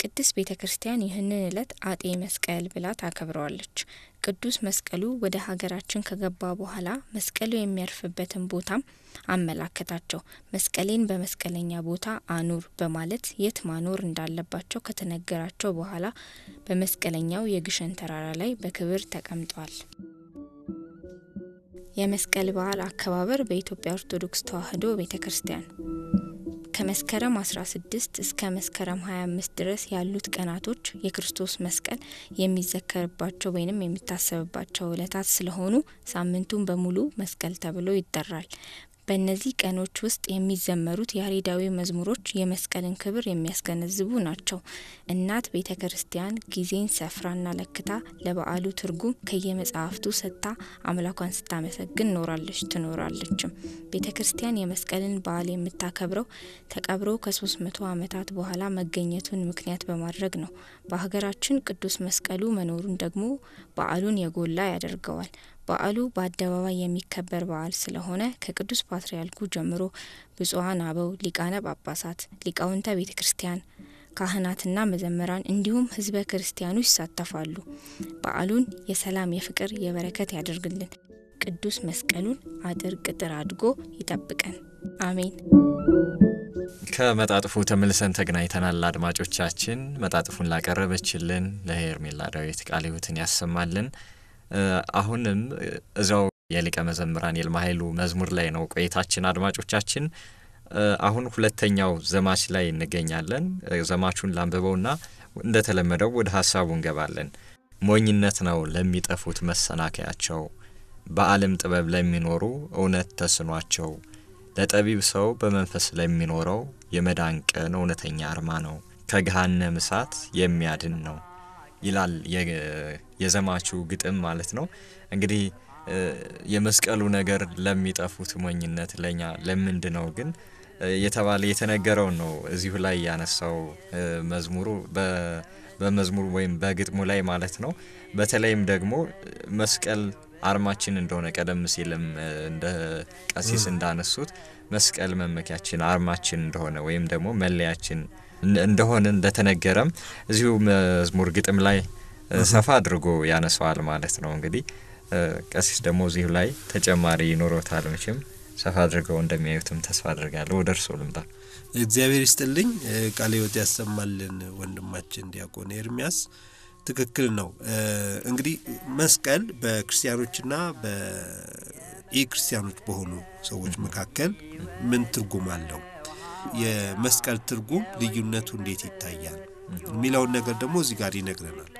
ቅድስት ቤተክርስቲያን ይህንን ዕለት አጤ መስቀል ብላ ታከብረዋለች። ቅዱስ መስቀሉ ወደ ሀገራችን ከገባ በኋላ መስቀሉ የሚያርፍበትን ቦታም አመላከታቸው። መስቀሌን በመስቀለኛ ቦታ አኑር በማለት የት ማኖር እንዳለባቸው ከተነገራቸው በኋላ በመስቀለኛው የግሸን ተራራ ላይ በክብር ተቀምጧል። የመስቀል በዓል አከባበር በኢትዮጵያ ኦርቶዶክስ ተዋሕዶ ቤተክርስቲያን ከመስከረም 16 እስከ መስከረም 25 ድረስ ያሉት ቀናቶች የክርስቶስ መስቀል የሚዘከርባቸው ወይንም የሚታሰብባቸው ዕለታት ስለሆኑ ሳምንቱን በሙሉ መስቀል ተብሎ ይጠራል። በእነዚህ ቀኖች ውስጥ የሚዘመሩት ያሬዳዊ መዝሙሮች የመስቀልን ክብር የሚያስገነዝቡ ናቸው። እናት ቤተክርስቲያን ጊዜን ሰፍራና ለክታ ለበዓሉ ትርጉም ከየመጽሐፍቱ ሰጥታ አምላኳን ስታመሰግን ኖራለች ትኖራለችም። ቤተክርስቲያን የመስቀልን በዓል የምታከብረው ተቀብሮ ከ300 ዓመታት በኋላ መገኘቱን ምክንያት በማድረግ ነው። በሀገራችን ቅዱስ መስቀሉ መኖሩን ደግሞ በዓሉን የጎላ ያደርገዋል። በዓሉ በአደባባይ የሚከበር በዓል ስለሆነ ከቅዱስ ፓትርያርኩ ጀምሮ ብፁዓን አበው ሊቃነ ጳጳሳት፣ ሊቃውንተ ቤተክርስቲያን፣ ካህናትና መዘምራን እንዲሁም ህዝበ ክርስቲያኑ ይሳተፋሉ። በዓሉን የሰላም፣ የፍቅር፣ የበረከት ያደርግልን። ቅዱስ መስቀሉን አጥር ቅጥር አድርጎ ይጠብቀን። አሜን። ከመጣጥፉ ተመልሰን ተገናኝተናል። አድማጮቻችን መጣጥፉን ላቀረበችልን ለሄርሜላ ዳዊት ቃለ ሕይወትን ያሰማልን። አሁንም እዛው የሊቀ መዘምራን ይልማ ኃይሉ መዝሙር ላይ ነው ቆይታችን። አድማጮቻችን አሁን ሁለተኛው ዘማች ላይ እንገኛለን። ዘማቹን ላንብበውና እንደተለመደው ወደ ሐሳቡ እንገባለን። ሞኝነት ነው ለሚጠፉት መሰናከያቸው፣ በዓለም ጥበብ ለሚኖሩ እውነት ተስኗቸው፣ ለጠቢብ ሰው በመንፈስ ለሚኖረው የመዳን ቀን እውነተኛ አርማ ነው፣ ከገሃነመ እሳት የሚያድን ነው ይላል የዘማቹ ግጥም ማለት ነው። እንግዲህ የመስቀሉ ነገር ለሚጠፉት ሞኝነት ለኛ ለምንድነው ግን የተባለ የተነገረው ነው እዚሁ ላይ ያነሳው መዝሙሩ በመዝሙሩ ወይም በግጥሙ ላይ ማለት ነው። በተለይም ደግሞ መስቀል አርማችን እንደሆነ ቀደም ሲልም እንደ ቀሲስ እንዳነሱት መስቀል መመኪያችን አርማችን እንደሆነ ወይም ደግሞ መለያችን እንደሆነ እንደተነገረም እዚሁ መዝሙር ግጥም ላይ ሰፋ አድርጎ ያነሳዋል ማለት ነው። እንግዲህ ቀሲስ ደግሞ እዚሁ ላይ ተጨማሪ ኖሮታል መቼም ሰፋ አድርገው እንደሚያዩትም ተስፋ አድርጋለሁ። ወደርሶ ልምጣ። እግዚአብሔር ይስጥልኝ ቃለ ሕይወት ያሰማልን ወንድማችን ዲያቆን ኤርሚያስ ትክክል ነው። እንግዲህ መስቀል በክርስቲያኖችና በኢክርስቲያኖች በሆኑ ሰዎች መካከል ምን ትርጉም አለው? የመስቀል ትርጉም ልዩነቱ እንዴት ይታያል የሚለውን ነገር ደግሞ እዚህ ጋር ይነግረናል።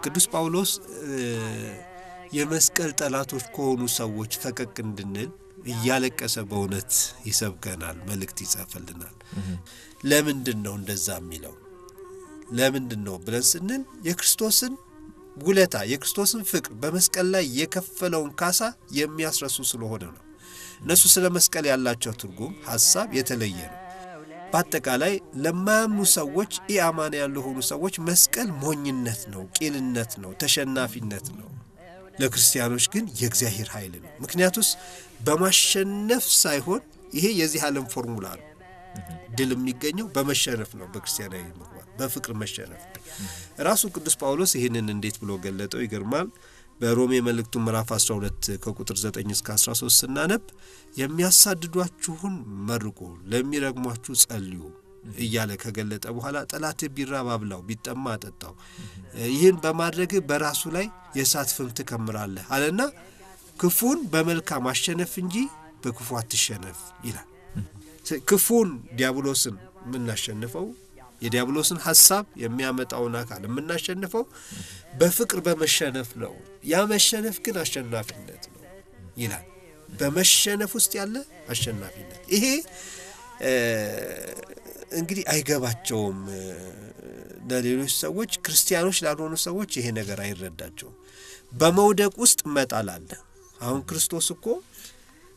ቅዱስ ጳውሎስ የመስቀል ጠላቶች ከሆኑ ሰዎች ፈቀቅ እንድንል እያለቀሰ በእውነት ይሰብከናል፣ መልእክት ይጻፈልናል። ለምንድነው እንደዛ የሚለው? ለምንድነው ብለን ስንል የክርስቶስን ውለታ የክርስቶስን ፍቅር በመስቀል ላይ የከፈለውን ካሳ የሚያስረሱ ስለሆነ ነው። እነሱ ስለ መስቀል ያላቸው ትርጉም ሐሳብ የተለየ ነው። በአጠቃላይ ለማያምኑ ሰዎች ኢአማን ያልሆኑ ሰዎች መስቀል ሞኝነት ነው፣ ቂልነት ነው፣ ተሸናፊነት ነው። ለክርስቲያኖች ግን የእግዚአብሔር ኃይል ነው። ምክንያቱስ በማሸነፍ ሳይሆን ይሄ የዚህ ዓለም ፎርሙላ ነው። ድል የሚገኘው በመሸነፍ ነው። በክርስቲያናዊ ምግባር በፍቅር መሸነፍ ነው። ራሱ ቅዱስ ጳውሎስ ይሄንን እንዴት ብሎ ገለጠው? ይገርማል። በሮሜ መልእክቱ ምዕራፍ 12 ከቁጥር 9 እስከ 13 ስናነብ የሚያሳድዷችሁን መርቁ፣ ለሚረግሟችሁ ጸልዩ እያለ ከገለጠ በኋላ ጠላት ቢራብ አብላው፣ ቢጠማ አጠጣው፣ ይህን በማድረግ በራሱ ላይ የእሳት ፍም ትከምራለህ አለና ክፉን በመልካም አሸነፍ እንጂ በክፉ አትሸነፍ ይላል። ክፉን ዲያብሎስን የምናሸንፈው የዲያብሎስን ሐሳብ የሚያመጣውን አካል የምናሸንፈው በፍቅር በመሸነፍ ነው። ያ መሸነፍ ግን አሸናፊነት ነው ይላል። በመሸነፍ ውስጥ ያለ አሸናፊነት። ይሄ እንግዲህ አይገባቸውም ለሌሎች ሰዎች፣ ክርስቲያኖች ላልሆኑ ሰዎች ይሄ ነገር አይረዳቸውም። በመውደቅ ውስጥ መጣል አለ። አሁን ክርስቶስ እኮ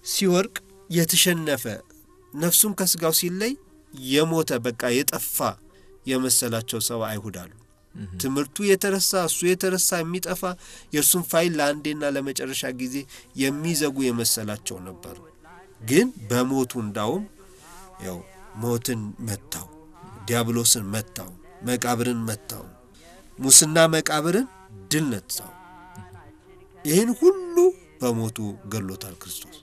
ሲወርቅ የተሸነፈ ነፍሱን ከስጋው ሲለይ የሞተ በቃ የጠፋ የመሰላቸው ሰው አይሁዳሉ። ትምርቱ የተረሳ እሱ የተረሳ የሚጠፋ የእርሱን ፋይል ለአንዴና ለመጨረሻ ጊዜ የሚዘጉ የመሰላቸው ነበሩ። ግን በሞቱ እንዳውም ያው ሞትን መታው፣ ዲያብሎስን መታው፣ መቃብርን መታው፣ ሙስና መቃብርን ድል ነሳው። ይህን ሁሉ በሞቱ ገሎታል ክርስቶስ።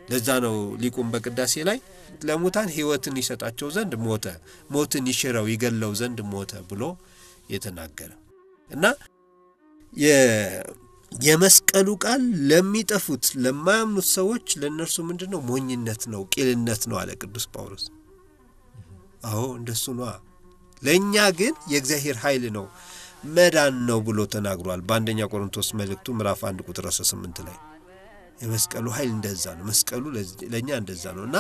ለዛ ነው ሊቁም በቅዳሴ ላይ ለሙታን ሕይወትን ይሰጣቸው ዘንድ ሞተ፣ ሞትን ይሽረው ይገለው ዘንድ ሞተ ብሎ የተናገረ እና የመስቀሉ ቃል ለሚጠፉት ለማያምኑት ሰዎች ለነርሱ ምንድነው? ሞኝነት ነው፣ ቂልነት ነው አለ ቅዱስ ጳውሎስ። አዎ እንደሱ ነው። ለኛ ግን የእግዚአብሔር ኃይል ነው፣ መዳን ነው ብሎ ተናግሯል። በአንደኛ ቆሮንቶስ መልእክቱ ምዕራፍ 1 ቁጥር 18 ላይ የመስቀሉ ኃይል እንደዛ ነው። መስቀሉ ለኛ እንደዛ ነውና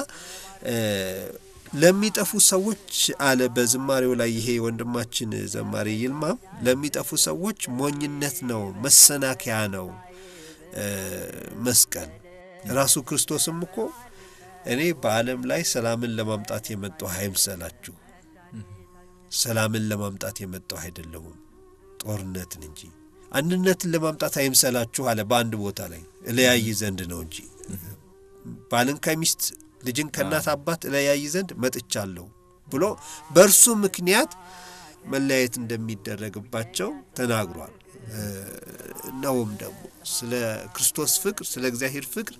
ለሚጠፉ ሰዎች አለ በዝማሬው ላይ ይሄ ወንድማችን ዘማሪ ይልማ ለሚጠፉ ሰዎች ሞኝነት ነው፣ መሰናከያ ነው መስቀል። ራሱ ክርስቶስም እኮ እኔ በዓለም ላይ ሰላምን ለማምጣት የመጣው አይምሰላችሁ፣ ሰላምን ለማምጣት የመጣው አይደለም ጦርነትን እንጂ አንድነትን ለማምጣት አይምሰላችሁ አለ። በአንድ ቦታ ላይ ለያይ ዘንድ ነው እንጂ ባልን ከሚስት ልጅን ከናት አባት ለያይ ዘንድ መጥቻለሁ ብሎ በእርሱ ምክንያት መለያየት እንደሚደረግባቸው ተናግሯል። ነውም ደግሞ ስለ ክርስቶስ ፍቅር ስለ እግዚአብሔር ፍቅር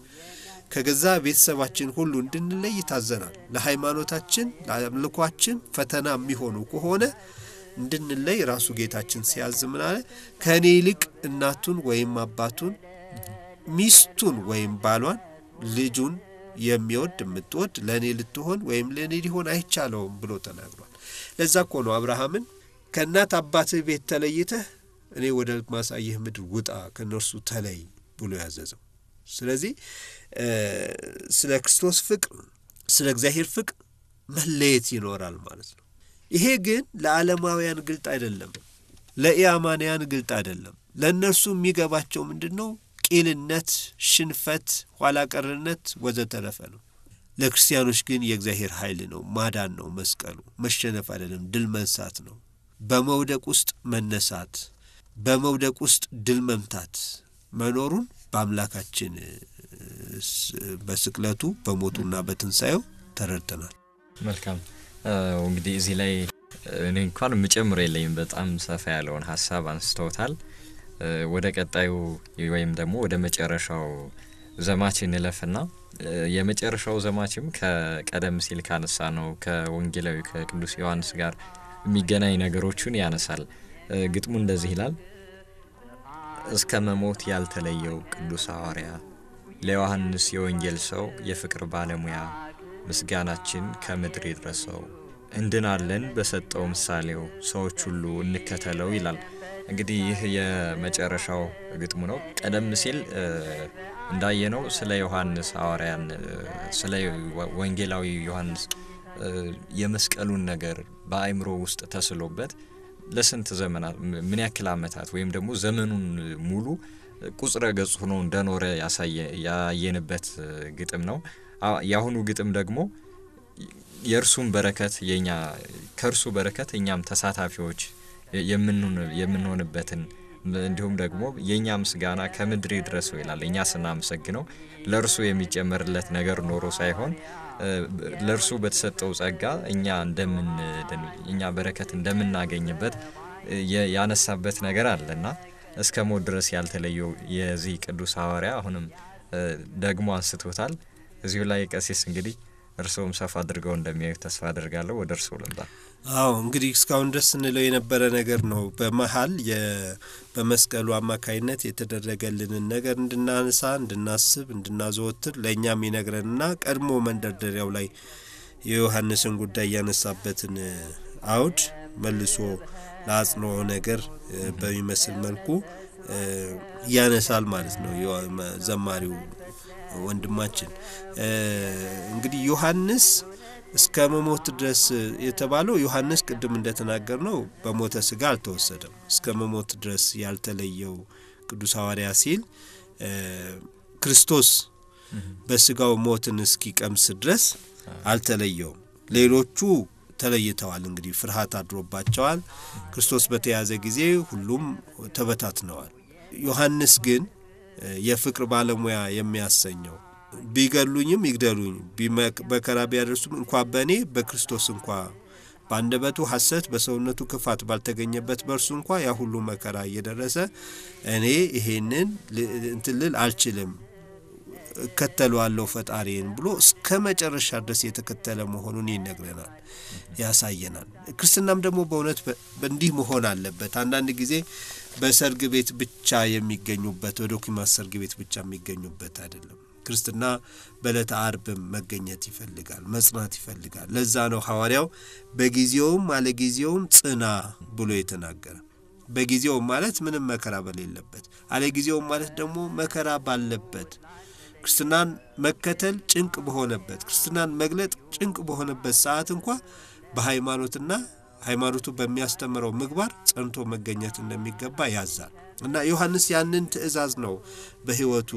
ከገዛ ቤተሰባችን ሁሉ እንድንለይ ታዘናል። ለሃይማኖታችን ለአምልኳችን ፈተና የሚሆኑ ከሆነ እንድንለይ ራሱ ጌታችን ሲያዝ ምን አለ? ከኔ ይልቅ እናቱን ወይም አባቱን ሚስቱን ወይም ባሏን ልጁን የሚወድ የምትወድ ለኔ ልትሆን ወይም ለኔ ሊሆን አይቻለውም ብሎ ተናግሯል። ለዛ እኮ ነው አብርሃምን ከእናት አባትህ ቤት ተለይተህ እኔ ወደ ማሳየህ ምድር ውጣ ከነርሱ ተለይ ብሎ ያዘዘው። ስለዚህ ስለ ክርስቶስ ፍቅር ስለ እግዚአብሔር ፍቅር መለየት ይኖራል ማለት ነው። ይሄ ግን ለዓለማውያን ግልጥ አይደለም፣ ለኢያማንያን ግልጥ አይደለም። ለነርሱ የሚገባቸው ምንድነው? ቂልነት፣ ሽንፈት፣ ኋላ ቀርነት ወዘተረፈ ነው። ለክርስቲያኖች ግን የእግዚአብሔር ኃይል ነው፣ ማዳን ነው መስቀሉ። መሸነፍ አይደለም፣ ድል መንሳት ነው። በመውደቅ ውስጥ መነሳት፣ በመውደቅ ውስጥ ድል መምታት መኖሩን በአምላካችን በስቅለቱ በሞቱና በትንሳኤው ተረድተናል። መልካም እንግዲህ እዚህ ላይ እኔ እንኳን ምጨምር የለኝም፣ በጣም ሰፋ ያለውን ሐሳብ አንስተውታል። ወደ ቀጣዩ ወይም ደግሞ ወደ መጨረሻው ዘማች እንለፍና የመጨረሻው ዘማችም ከቀደም ሲል ካነሳ ነው ከወንጌላዊ ከቅዱስ ዮሐንስ ጋር የሚገናኝ ነገሮችን ያነሳል። ግጥሙ እንደዚህ ይላል። እስከ መሞት ያልተለየው ቅዱስ ሐዋርያ ለዮሐንስ የወንጌል ሰው የፍቅር ባለሙያ ምስጋናችን ከምድር ይድረሰው እንድናለን በሰጠው ምሳሌው ሰዎች ሁሉ እንከተለው ይላል። እንግዲህ ይህ የመጨረሻው ግጥሙ ነው። ቀደም ሲል እንዳየነው ስለ ዮሐንስ ሐዋርያን ስለ ወንጌላዊ ዮሐንስ የመስቀሉን ነገር በአይምሮ ውስጥ ተስሎበት ለስንት ዘመናት ምን ያክል አመታት ወይም ደግሞ ዘመኑን ሙሉ ቁጽረ ገጽ ሆኖ እንደኖረ ያየንበት ግጥም ነው። ያሁኑ ግጥም ደግሞ የርሱን በረከት የኛ ከርሱ በረከት እኛም ተሳታፊዎች የምንሆንበትን እንዲሁም ደግሞ የኛ ምስጋና ከምድር ይድረሰው ይላል። እኛ ስናመሰግነው ለርሱ የሚጨመርለት ነገር ኖሮ ሳይሆን ለርሱ በተሰጠው ጸጋ እኛ በረከት እንደምናገኝበት ያነሳበት ነገር አለና እስከ ሞት ድረስ ያልተለየው የዚህ ቅዱስ ሐዋርያ አሁንም ደግሞ አንስቶታል። እዚሁ ላይ ቀሲስ እንግዲህ እርሶም ሰፋ አድርገው እንደሚያዩ ተስፋ አደርጋለሁ። ወደ እርሶ ልምጣ። እንግዲህ እስካሁን ድረስ እንለው የነበረ ነገር ነው። በመሃል በመስቀሉ አማካይነት የተደረገልን ነገር እንድናነሳ፣ እንድናስብ፣ እንድናዘወትር ለኛም ይነግረንና ቀድሞ መንደርደሪያው ላይ የዮሐንስን ጉዳይ ያነሳበትን አውድ መልሶ ለአጽኖ ነገር በሚመስል መልኩ ያነሳል ማለት ነው ዘማሪው ወንድማችን። እንግዲህ ዮሐንስ እስከ መሞት ድረስ የተባለው ዮሐንስ ቅድም እንደተናገርነው በሞተ ስጋ አልተወሰደም። እስከ መሞት ድረስ ያልተለየው ቅዱስ ሐዋርያ ሲል ክርስቶስ በስጋው ሞትን እስኪቀምስ ድረስ አልተለየውም። ሌሎቹ ተለይተዋል። እንግዲህ ፍርሃት አድሮባቸዋል። ክርስቶስ በተያዘ ጊዜ ሁሉም ተበታትነዋል። ዮሐንስ ግን የፍቅር ባለሙያ የሚያሰኘው ቢገሉኝም ይግደሉኝ በከራ ቢያደርሱም እንኳን በእኔ በክርስቶስ እንኳን ባንደበቱ ሐሰት በሰውነቱ ክፋት ባልተገኘበት በርሱ እንኳን ያ ሁሉ መከራ እየደረሰ እኔ ይሄንን እንትልል አልችልም ከተለዋለው ፈጣሪን ብሎ እስከ መጨረሻ ድረስ የተከተለ መሆኑን ይነግረናል፣ ያሳየናል። ክርስትናም ደግሞ በእውነት እንዲህ መሆን አለበት። አንዳንድ ጊዜ በሰርግ ቤት ብቻ የሚገኙበት በዶክመንት ሰርግ ቤት ብቻ የሚገኙበት አይደለም። ክርስትና በዕለተ ዓርብ መገኘት ይፈልጋል፣ መጽናት ይፈልጋል። ለዛ ነው ሐዋርያው በጊዜውም አለጊዜውም ጽና ብሎ የተናገረ። በጊዜውም ማለት ምንም መከራ በሌለበት፣ አለጊዜውም ማለት ደግሞ መከራ ባለበት፣ ክርስትናን መከተል ጭንቅ በሆነበት፣ ክርስትናን መግለጥ ጭንቅ በሆነበት ሰዓት እንኳን በሃይማኖትና ሃይማኖቱ በሚያስተምረው ምግባር ጸንቶ መገኘት እንደሚገባ ያዛል። እና ዮሐንስ ያንን ትእዛዝ ነው በህይወቱ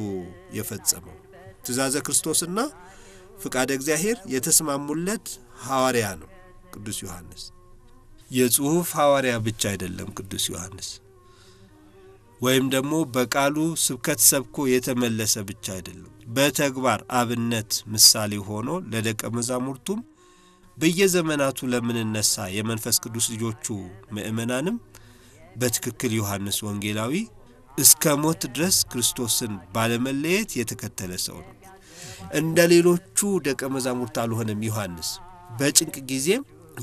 የፈጸመው። ትእዛዘ ክርስቶስና ፍቃደ እግዚአብሔር የተስማሙለት ሐዋርያ ነው ቅዱስ ዮሐንስ። የጽሑፍ ሐዋርያ ብቻ አይደለም ቅዱስ ዮሐንስ፣ ወይም ደግሞ በቃሉ ስብከት ሰብኮ የተመለሰ ብቻ አይደለም። በተግባር አብነት ምሳሌ ሆኖ ለደቀ መዛሙርቱም በየዘመናቱ ለምንነሳ የመንፈስ ቅዱስ ልጆቹ ምእመናንም በትክክል ዮሐንስ ወንጌላዊ እስከ ሞት ድረስ ክርስቶስን ባለመለየት የተከተለ ሰው ነው። እንደ ሌሎቹ ደቀ መዛሙርት አልሆነም። ዮሐንስ በጭንቅ ጊዜ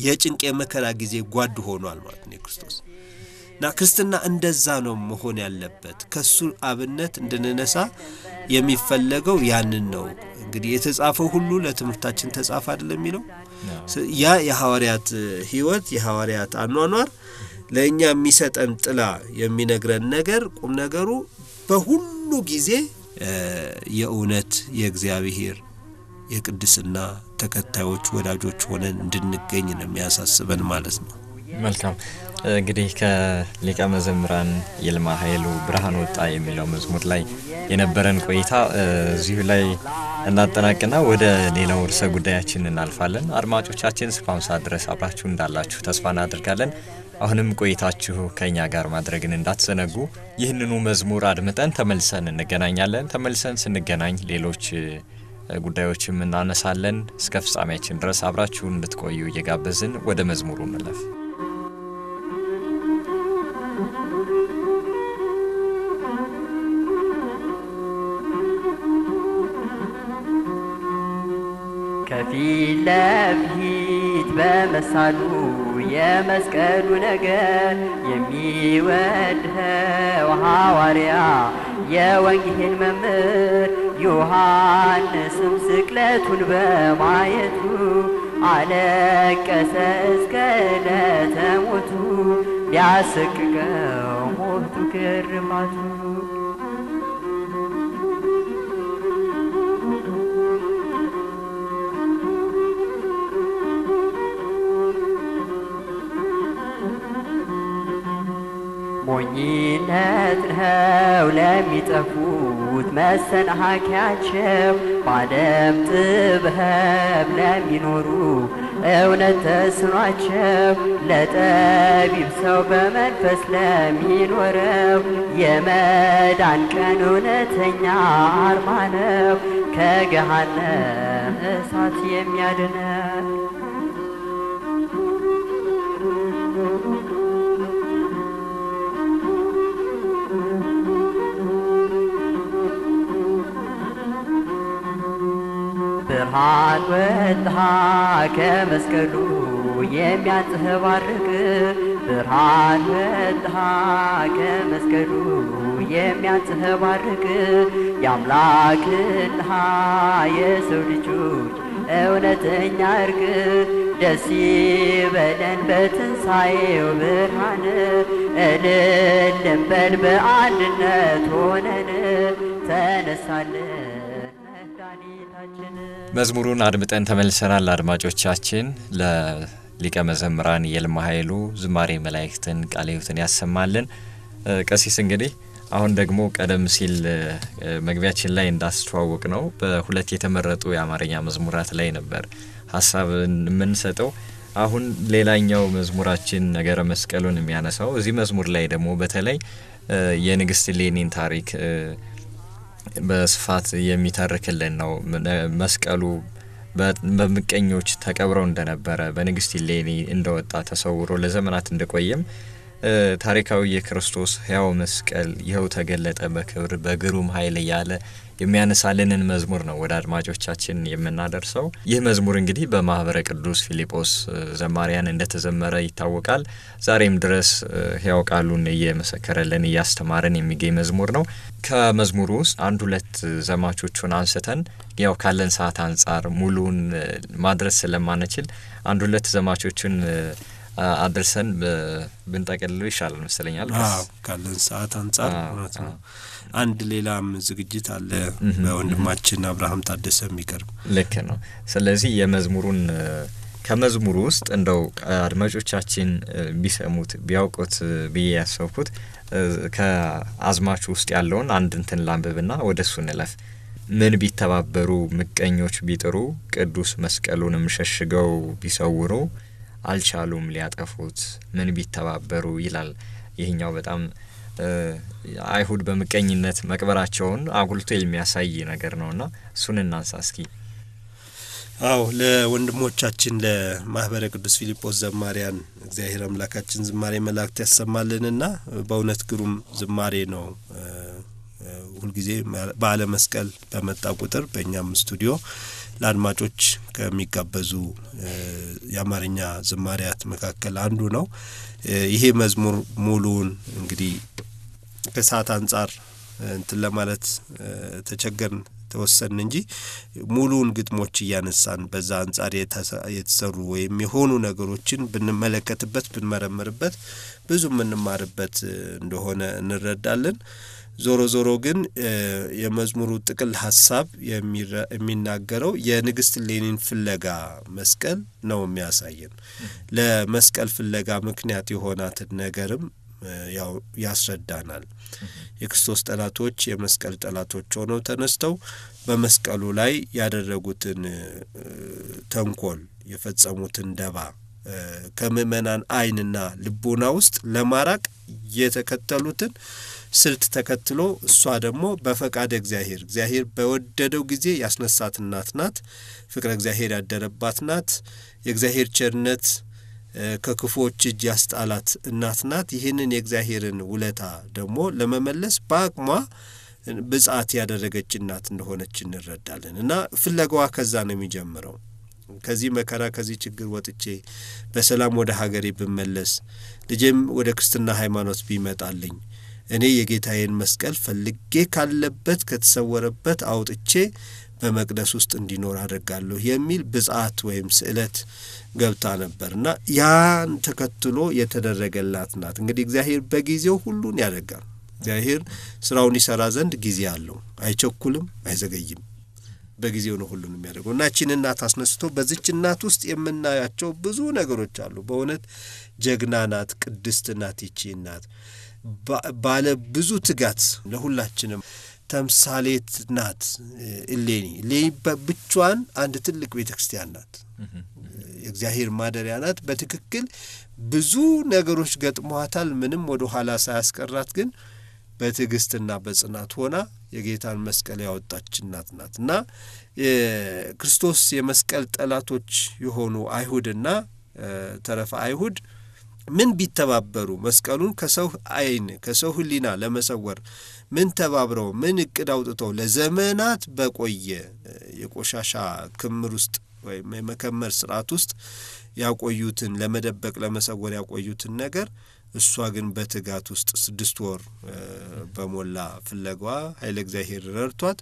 የጭንቅ የመከራ ጊዜ ጓድ ሆኗል ማለት ነው ክርስቶስ። ና ክርስትና እንደዛ ነው መሆን ያለበት ከሱ አብነት እንድንነሳ የሚፈለገው ያንን ነው እንግዲህ የተጻፈው ሁሉ ለትምህርታችን ተጻፈ አይደለም የሚለው ያ የሐዋርያት ህይወት የሐዋርያት አኗኗር ለኛ የሚሰጠን ጥላ የሚነግረን ነገር ቁም ነገሩ በሁሉ ጊዜ የእውነት የእግዚአብሔር የቅድስና ተከታዮች ወዳጆች ሆነን እንድንገኝ ነው የሚያሳስበን ማለት ነው መልካም እንግዲህ ከሊቀ መዘምራን ይልማ ኃይሉ ብርሃን ወጣ የሚለው መዝሙር ላይ የነበረን ቆይታ እዚሁ ላይ እናጠናቅና ወደ ሌላው ርዕሰ ጉዳያችን እናልፋለን አድማጮቻችን እስካሁን ሰዓት ድረስ አብራችሁ እንዳላችሁ ተስፋ እናደርጋለን አሁንም ቆይታችሁ ከኛ ጋር ማድረግን እንዳትዘነጉ ይህንኑ መዝሙር አድምጠን ተመልሰን እንገናኛለን ተመልሰን ስንገናኝ ሌሎች ጉዳዮችም እናነሳለን እስከ ፍጻሜያችን ድረስ አብራችሁን እንድትቆዩ እየጋበዝን ወደ መዝሙሩ እንለፍ ከፊት ለፊት በመሳሉ የመስቀሉ ነገር የሚወድህ ሐዋርያ የወንጌል መምህር ዮሐንስም ስቅለቱን በማየቱ አለቀሰ እስከ ዕለተ ሞቱ ሊያሰቅቀው ሞቱ ግርፋቱ ሞኝነት ነው ለሚጠፉት መሰናከያቸው ባለም ጥበብ ለሚኖሩ እውነት ተስኗቸው ለጠቢብ ሰው በመንፈስ ለሚኖረው የመዳን ቀን እውነተኛ አርማ ነው ከገሃነም እሳት የሚያድነው ብርሃን ወጣ ከመስቀሉ የሚያንጸባርቅ ብርሃን ወጣ ከመስቀሉ የሚያንጸባርቅ የአምላክና የሰው ልጆች እውነተኛ እርቅ ደስ ይበለን በትንሣኤው ብርሃን እልል እንበል በአንድነት ሆነን ተነሳልን መዝሙሩን አድምጠን ተመልሰናል አድማጮቻችን ለሊቀ መዘምራን ይልማ ኃይሉ ዝማሬ መላእክትን ቃለ ሕይወትን ያሰማልን ቀሲስ እንግዲህ አሁን ደግሞ ቀደም ሲል መግቢያችን ላይ እንዳስተዋወቅ ነው በሁለት የተመረጡ የአማርኛ መዝሙራት ላይ ነበር ሐሳብን የምንሰጠው አሁን ሌላኛው መዝሙራችን ነገረ መስቀሉን የሚያነሳው እዚህ መዝሙር ላይ ደግሞ በተለይ የንግስት ሌኒን ታሪክ በስፋት የሚተርክልን ነው መስቀሉ በምቀኞች ተቀብረው እንደነበረ በንግስት ሌኒ እንደወጣ ተሰውሮ ለዘመናት እንደቆየም ታሪካዊ የክርስቶስ ሕያው መስቀል ይኸው ተገለጠ በክብር በግሩም ኃይል ያለ የሚያነሳልንን መዝሙር ነው ወደ አድማጮቻችን የምናደርሰው ይህ መዝሙር እንግዲህ በማህበረ ቅዱስ ፊልጶስ ዘማሪያን እንደተዘመረ ይታወቃል ዛሬም ድረስ ሕያው ቃሉን እየመሰከረልን እያስተማረን የሚገኝ መዝሙር ነው ከመዝሙሩ ውስጥ አንድ ሁለት ዘማቾቹን አንስተን ያው ካለን ሰዓት አንፃር ሙሉን ማድረስ ስለማንችል አንድ ሁለት ዘማቾቹን አድርሰን ብንጠቅልለው ይሻላል መሰለኛል ካለን ሰዓት አንፃር ማለት ነው አንድ ሌላም ዝግጅት አለ በወንድማችን አብርሃም ታደሰ የሚቀርብ ልክ ነው ስለዚህ የመዝሙሩን ከመዝሙሩ ውስጥ እንደው አድማጮቻችን ቢሰሙት ቢያውቁት ቢያሰውኩት ከአዝማቹ ውስጥ ያለውን አንድ እንትን ላንብብና ወደሱ እንለፍ ምን ቢተባበሩ ምቀኞች ቢጥሩ ቅዱስ መስቀሉንም ሸሽገው ቢሰውሩ አልቻሉም ሊያጠፉት ምን ቢተባበሩ ይላል ይሄኛው በጣም አይሁድ በመቀኝነት መቅበራቸውን አጉልቶ የሚያሳይ ነገር ነውና እሱን እናንሳ እስኪ አው ለወንድሞቻችን ለማህበረ ቅዱስ ፊልጶስ ዘማሪያን እግዚአብሔር አምላካችን ዝማሬ መላእክት ያሰማልንና በእውነት ግሩም ዝማሬ ነው ሁልጊዜ በዓለ መስቀል በመጣ ቁጥር በእኛም ስቱዲዮ ለአድማጮች ከሚጋበዙ የአማርኛ ዝማሪያት መካከል አንዱ ነው። ይሄ መዝሙር ሙሉን እንግዲህ ከሰዓት አንፃር እንትን ለማለት ተቸገርን ተወሰን እንጂ ሙሉን ግጥሞች እያነሳን በዛ አንፃር የተሰሩ ወይም የሆኑ ነገሮችን ብንመለከትበት ብንመረምርበት ብዙ ምንማርበት እንደሆነ እንረዳለን። ዞሮ ግን የመዝሙሩ ጥቅል ሐሳብ የሚናገረው የንግስት ሌኒን ፍለጋ መስቀል ነው የሚያሳየን። ለመስቀል ፍለጋ ምክንያት የሆናትን ነገርም ያው ያስረዳናል። የክርስቶስ ጠላቶች የመስቀል ጠላቶች ሆነው ተነስተው በመስቀሉ ላይ ያደረጉትን ተንኮል የፈጸሙትን ደባ ከምእመናን አይንና ልቦና ውስጥ ለማራቅ የተከተሉትን ስልት ተከትሎ እሷ ደግሞ በፈቃድ እግዚአብሔር በወደደው ጊዜ ያስነሳት እናት ናት። ፍቅረ እግዚአብሔር ያደረባት ናት። የእግዚአብሔር ቸርነት ከክፉዎች እጅ ያስጣላት እናት ናት። ይህንን የእግዚአብሔርን ውለታ ደግሞ ለመመለስ በአቅሟ ብጻት ያደረገች እናት እንደሆነች እንረዳለን። እና ፍለጋዋ ከዛ ነው የሚጀምረው። ከዚህ መከራ ከዚህ ችግር ወጥቼ በሰላም ወደ ሀገሬ ብመለስ ልጄም ወደ ክርስትና ሃይማኖት ቢመጣልኝ እኔ የጌታዬን መስቀል ፈልጌ ካለበት ከተሰወረበት አውጥቼ በመቅደስ ውስጥ እንዲኖር አደርጋለሁ የሚል ብጻት ወይም ስዕለት ገብታ ነበርና ያን ተከትሎ የተደረገላት ናት። እንግዲህ እግዚአብሔር በጊዜው ሁሉን ያደርጋል። እግዚአብሔር ስራውን ይሰራ ዘንድ ጊዜ አለው። አይቸኩልም፣ አይዘገይም። በጊዜው ነው ሁሉን የሚያደርገው። እና እቺን እናት አስነስቶ በዚች እናት ውስጥ የምናያቸው ብዙ ነገሮች አሉ። በእውነት ጀግና ናት፣ ቅድስት ናት። ይቺ እናት ባለ ብዙ ትጋት ለሁላችንም ተምሳሌት ናት። እሌኒ ብቻዋን አንድ ትልቅ ቤተክርስቲያን ናት። የእግዚአብሔር ማደሪያ ናት። በትክክል ብዙ ነገሮች ገጥሟታል። ምንም ወደ ኋላ ሳያስቀራት ግን በትዕግስትና በጽናት ሆና የጌታን መስቀል ያወጣች እናት ናትና ክርስቶስ የመስቀል ጠላቶች የሆኑ አይሁድና ተረፈ አይሁድ ምን ቢተባበሩ መስቀሉን ከሰው አይን ከሰው ህሊና ለመሰወር ምን ተባብረው ምን እቅድ አውጥተው ለዘመናት በቆየ የቆሻሻ ክምር ውስጥ ወይም የመከመር ስርዓት ውስጥ ያቆዩትን ለመደበቅ ለመሰወር ያቆዩትን ነገር እሷ ግን በትጋት ውስጥ 6 ወር በሞላ ፍለጋዋ ኃይለ እግዚአብሔር ረድቷት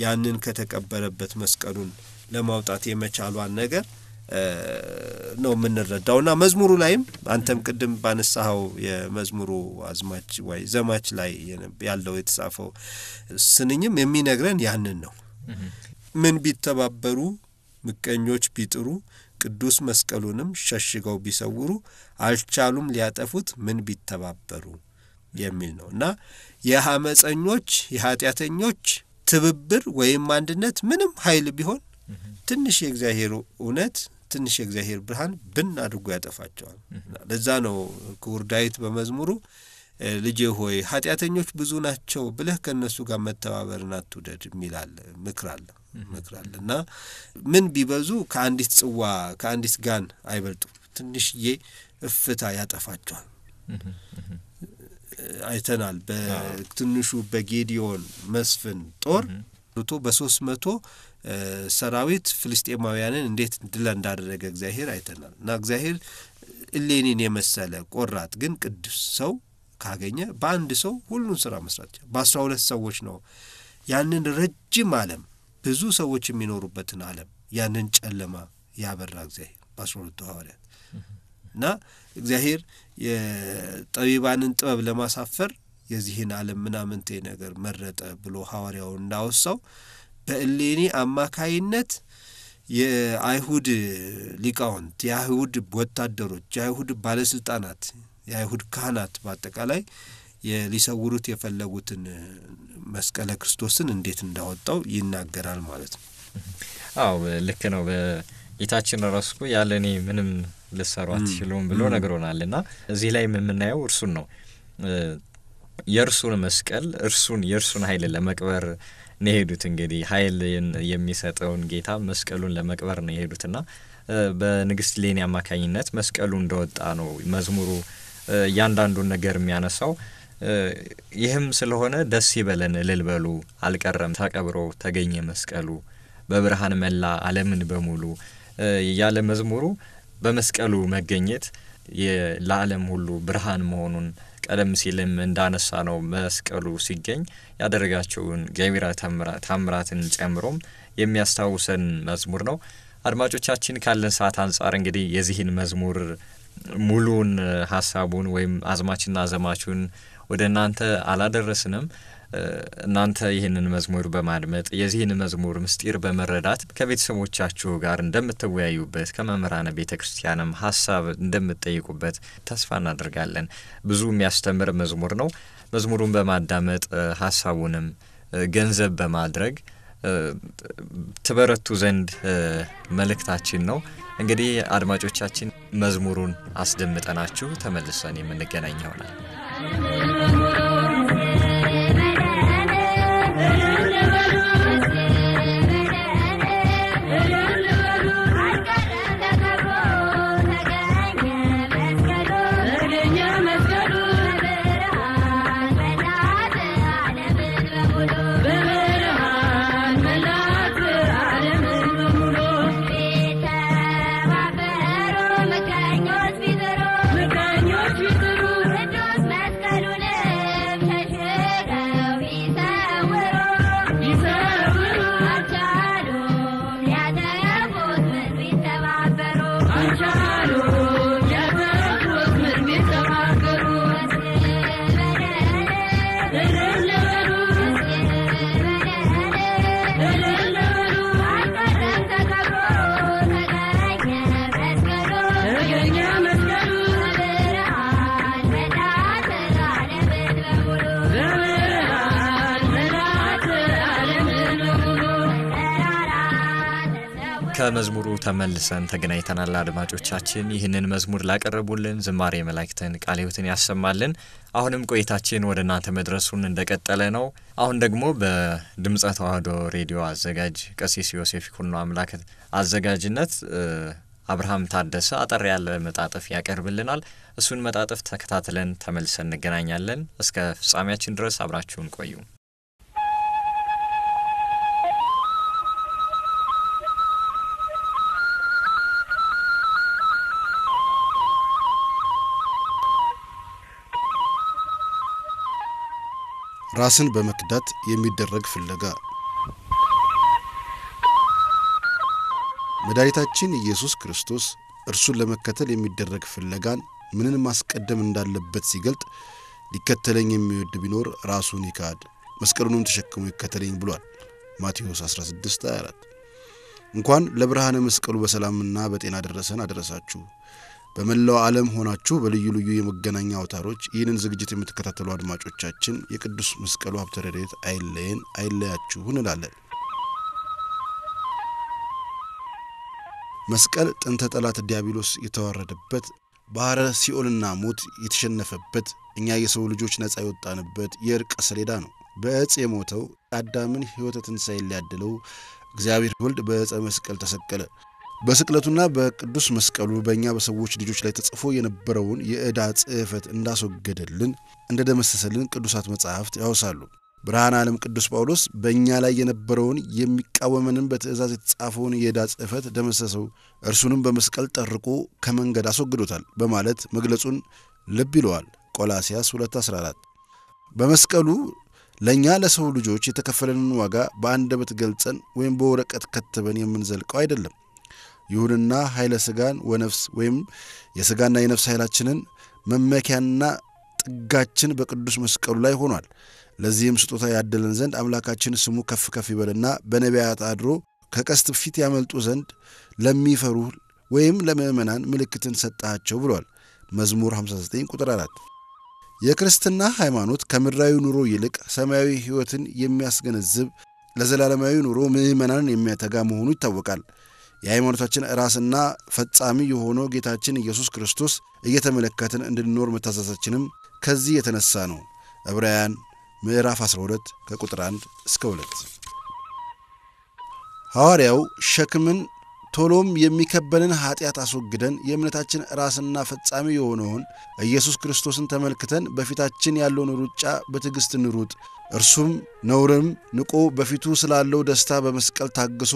ያንን ከተቀበረበት መስቀሉን ለማውጣት የመቻሏን ነገር ነው የምንረዳውና መዝሙሩ ላይም አንተም ቅድም ባነሳው የመዝሙሩ አዝማች ወይ ዘማች ላይ ያለው የተጻፈው ስንኝም የሚነግረን ያንን ነው። ምን ቢተባበሩ ምቀኞች ቢጥሩ ቅዱስ መስቀሉንም ሸሽገው ቢሰውሩ አልቻሉም ሊያጠፉት ምን ቢተባበሩ የሚል ነውና የሐመፀኞች የኃጢያተኞች ትብብር ወይም አንድነት ምንም ኃይል ቢሆን ትንሽ የእግዚአብሔር እውነት ትንሽ የእግዚአብሔር ብርሃን ብን አድርጎ ያጠፋቸዋል። ለዛ ነው ክቡር ዳዊት በመዝሙሩ ልጄ ሆይ ኃጢያተኞች ብዙ ናቸው ብለህ ከነሱ ጋር መተባበርን አትውደድ የሚላል ምክራለና ምን ቢበዙ ከአንዲት ጽዋ ከአንዲት ጋን አይበልጡ ትንሽዬ እፍታ ያጠፋቸዋል። አይተናል በትንሹ በጌዲዮን መስፍን ጦር ሩቶ በ300 ሰራዊት ፍልስጤማውያንን እንዴት ድል እንዳደረገ እግዚአብሔር አይተናል። እና እግዚአብሔር እሌኒን የመሰለ ቆራጥ ግን ቅዱስ ሰው ካገኘ በአንድ ሰው ሁሉን ስራ መስራት በ12 ሰዎች ነው ያንን ረጅም ዓለም ብዙ ሰዎች የሚኖሩበትን ዓለም ያንን ጨለማ ያበራ እግዚአብሔር በ12 ሐዋርያት እና እግዚአብሔር የጠቢባንን ጥበብ ለማሳፈር የዚህን ዓለም ምናምንቴ ነገር መረጠ ብሎ ሐዋርያው እንዳወሳው በእሌኒ አማካይነት የአይሁድ ሊቃውንት የአይሁድ ወታደሮች የአይሁድ ባለስልጣናት የአይሁድ ካህናት በአጠቃላይ ሊሰውሩት የፈለጉትን መስቀለ ክርስቶስን እንዴት እንዳወጣው ይናገራል ማለት ነው። አው ልክ ነው። በጌታችን ራስኩ ያለኔ ምንም ልሰሩ አትችሉም ብሎ ነግሮናልና እዚህ ላይ የምናየው እርሱን ነው። የእርሱን መስቀል የእርሱን ኃይል ለመቅበር ነው ሄዱት። እንግዲህ ኃይል የሚሰጠውን ጌታ መስቀሉን ለመቅበር ነው ሄዱትና በንግስት ሌኒ አማካኝነት መስቀሉ እንደወጣ ነው መዝሙሩ ያንዳንዱን ነገር የሚያነሳው። ይህም ስለሆነ ደስ ይበለን እልል በሉ አልቀረም ተቀብሮ ተገኘ መስቀሉ በብርሃን መላ ዓለምን በሙሉ ያለ መዝሙሩ በመስቀሉ መገኘት ለዓለም ሁሉ ብርሃን መሆኑን ቀደም ሲልም እንዳነሳ ነው መስቀሉ ሲገኝ ያደረጋቸውን ገቢረ ተአምራትን ጨምሮም የሚያስታውሰን መዝሙር ነው። አድማጮቻችን ካለን ሰዓት አንፃር እንግዲህ የዚህን መዝሙር ሙሉን ሐሳቡን ወይም አዝማችና ዘማቹን ወደ እናንተ አላደረስንም። እናንተ ይህንን መዝሙር በማድመጥ የዚህን መዝሙር ምስጢር በመረዳት ከቤተሰቦቻችሁ ጋር እንደምትወያዩበት ከመምህራነ ቤተክርስቲያንም ሐሳብ እንደምትጠይቁበት ተስፋ እናደርጋለን። ብዙ የሚያስተምር መዝሙር ነው። መዝሙሩን በማዳመጥ ሐሳቡንም ገንዘብ በማድረግ ትበረቱ ዘንድ መልእክታችን ነው። እንግዲህ አድማጮቻችን መዝሙሩን አስደምጠናችሁ ተመልሰን የምንገናኝ ይሆናል። ከመዝሙሩ ተመልሰን ተገናኝተናል። አድማጮቻችን ይህንን መዝሙር ላቀረቡልን ዝማሬ መላእክትን ቃለ ሕይወትን ያሰማልን። አሁንም ቆይታችን ወደ እናንተ መድረሱን እንደቀጠለ ነው። አሁን ደግሞ በድምጸ ተዋህዶ ሬዲዮ አዘጋጅ ቀሲስ ዮሴፍ ይኩኖ አምላክ አዘጋጅነት አብርሃም ታደሰ አጠር ያለ መጣጥፍ ያቀርብልናል። እሱን መጣጥፍ ተከታትለን ተመልሰን እንገናኛለን። እስከ ፍጻሜያችን ድረስ አብራችሁን ቆዩ። ራስን በመክዳት የሚደረግ ፍለጋ። መድኃኒታችን ኢየሱስ ክርስቶስ እርሱን ለመከተል የሚደረግ ፍለጋን ምንን ማስቀደም እንዳለበት ሲገልጥ ሊከተለኝ የሚወድ ቢኖር ራሱን ይካድ መስቀሉንም ተሸክሞ ይከተለኝ ብሏል። ማቴዎስ 16:24። እንኳን ለብርሃነ መስቀሉ በሰላምና በጤና አደረሳችሁ። በመላው ዓለም ሆናችሁ በልዩ ልዩ የመገናኛ አውታሮች ይህንን ዝግጅት የምትከታተሉ አድማጮቻችን የቅዱስ መስቀሉ ሀብተ ረድኤት አይለያችሁ እንላለን። መስቀል ጥንተ ጠላት ዲያብሎስ የተዋረደበት ባህረ ሲኦልና ሞት የተሸነፈበት እኛ የሰው ልጆች ነፃ የወጣንበት የእርቅ ሰሌዳ ነው። በዕፅ የሞተው አዳምን ሕይወተ ትንሣኤ ሊያድለው እግዚአብሔር ወልድ በዕፀ መስቀል ተሰቀለ። በስቅለቱና በቅዱስ መስቀሉ በእኛ በሰዎች ልጆች ላይ ተጽፎ የነበረውን የዕዳ ጽሕፈት እንዳስወገደልን እንደደመሰሰልን ቅዱሳት መጻሕፍት ያወሳሉ። ብርሃነ ዓለም ቅዱስ ጳውሎስ በእኛ ላይ የነበረውን የሚቃወመንን በትእዛዝ የተጻፈውን የዕዳ ጽሕፈት ደመሰሰው፣ እርሱንም በመስቀል ጠርቆ ከመንገድ አስወግዶታል በማለት መግለጹን ልብ ይለዋል። ቆላስያስ 2:14። በመስቀሉ ለእኛ ለሰው ልጆች የተከፈለንን ዋጋ በአንደበት ገልጸን ወይም በወረቀት ከትበን የምንዘልቀው አይደለም። ይሁንና ኃይለ ሥጋን ወነፍስ ወይም የሥጋና የነፍስ ኃይላችንን መመኪያና ጥጋችን በቅዱስ መስቀሉ ላይ ሆኗል። ለዚህም ስጦታ ያደለን ዘንድ አምላካችን ስሙ ከፍ ከፍ ይበልና በነቢያት አድሮ ከቀስት ፊት ያመልጡ ዘንድ ለሚፈሩ ወይም ለምእመናን ምልክትን ሰጣቸው ብሏል። መዝሙር 59:4። የክርስትና ሃይማኖት ከምድራዊ ኑሮ ይልቅ ሰማያዊ ሕይወትን የሚያስገነዝብ ለዘላለማዊ ኑሮ ምእመናንን የሚያተጋ መሆኑ ይታወቃል። የሃይማኖታችን ራስና ፈጻሚ የሆነው ጌታችን ኢየሱስ ክርስቶስ እየተመለከትን እንድንኖር መታዘዛችንም ከዚህ የተነሳ ነው። ዕብራውያን ምዕራፍ 12 ከቁጥር 1 እስከ 2። ሐዋርያው ሸክምን ቶሎም የሚከበንን ኃጢአት አስወግደን የእምነታችን ራስና ፈጻሚ የሆነውን ኢየሱስ ክርስቶስን ተመልክተን በፊታችን ያለውን ሩጫ በትዕግስት እንሩጥ። እርሱም ነውርም ንቆ በፊቱ ስላለው ደስታ በመስቀል ታግሶ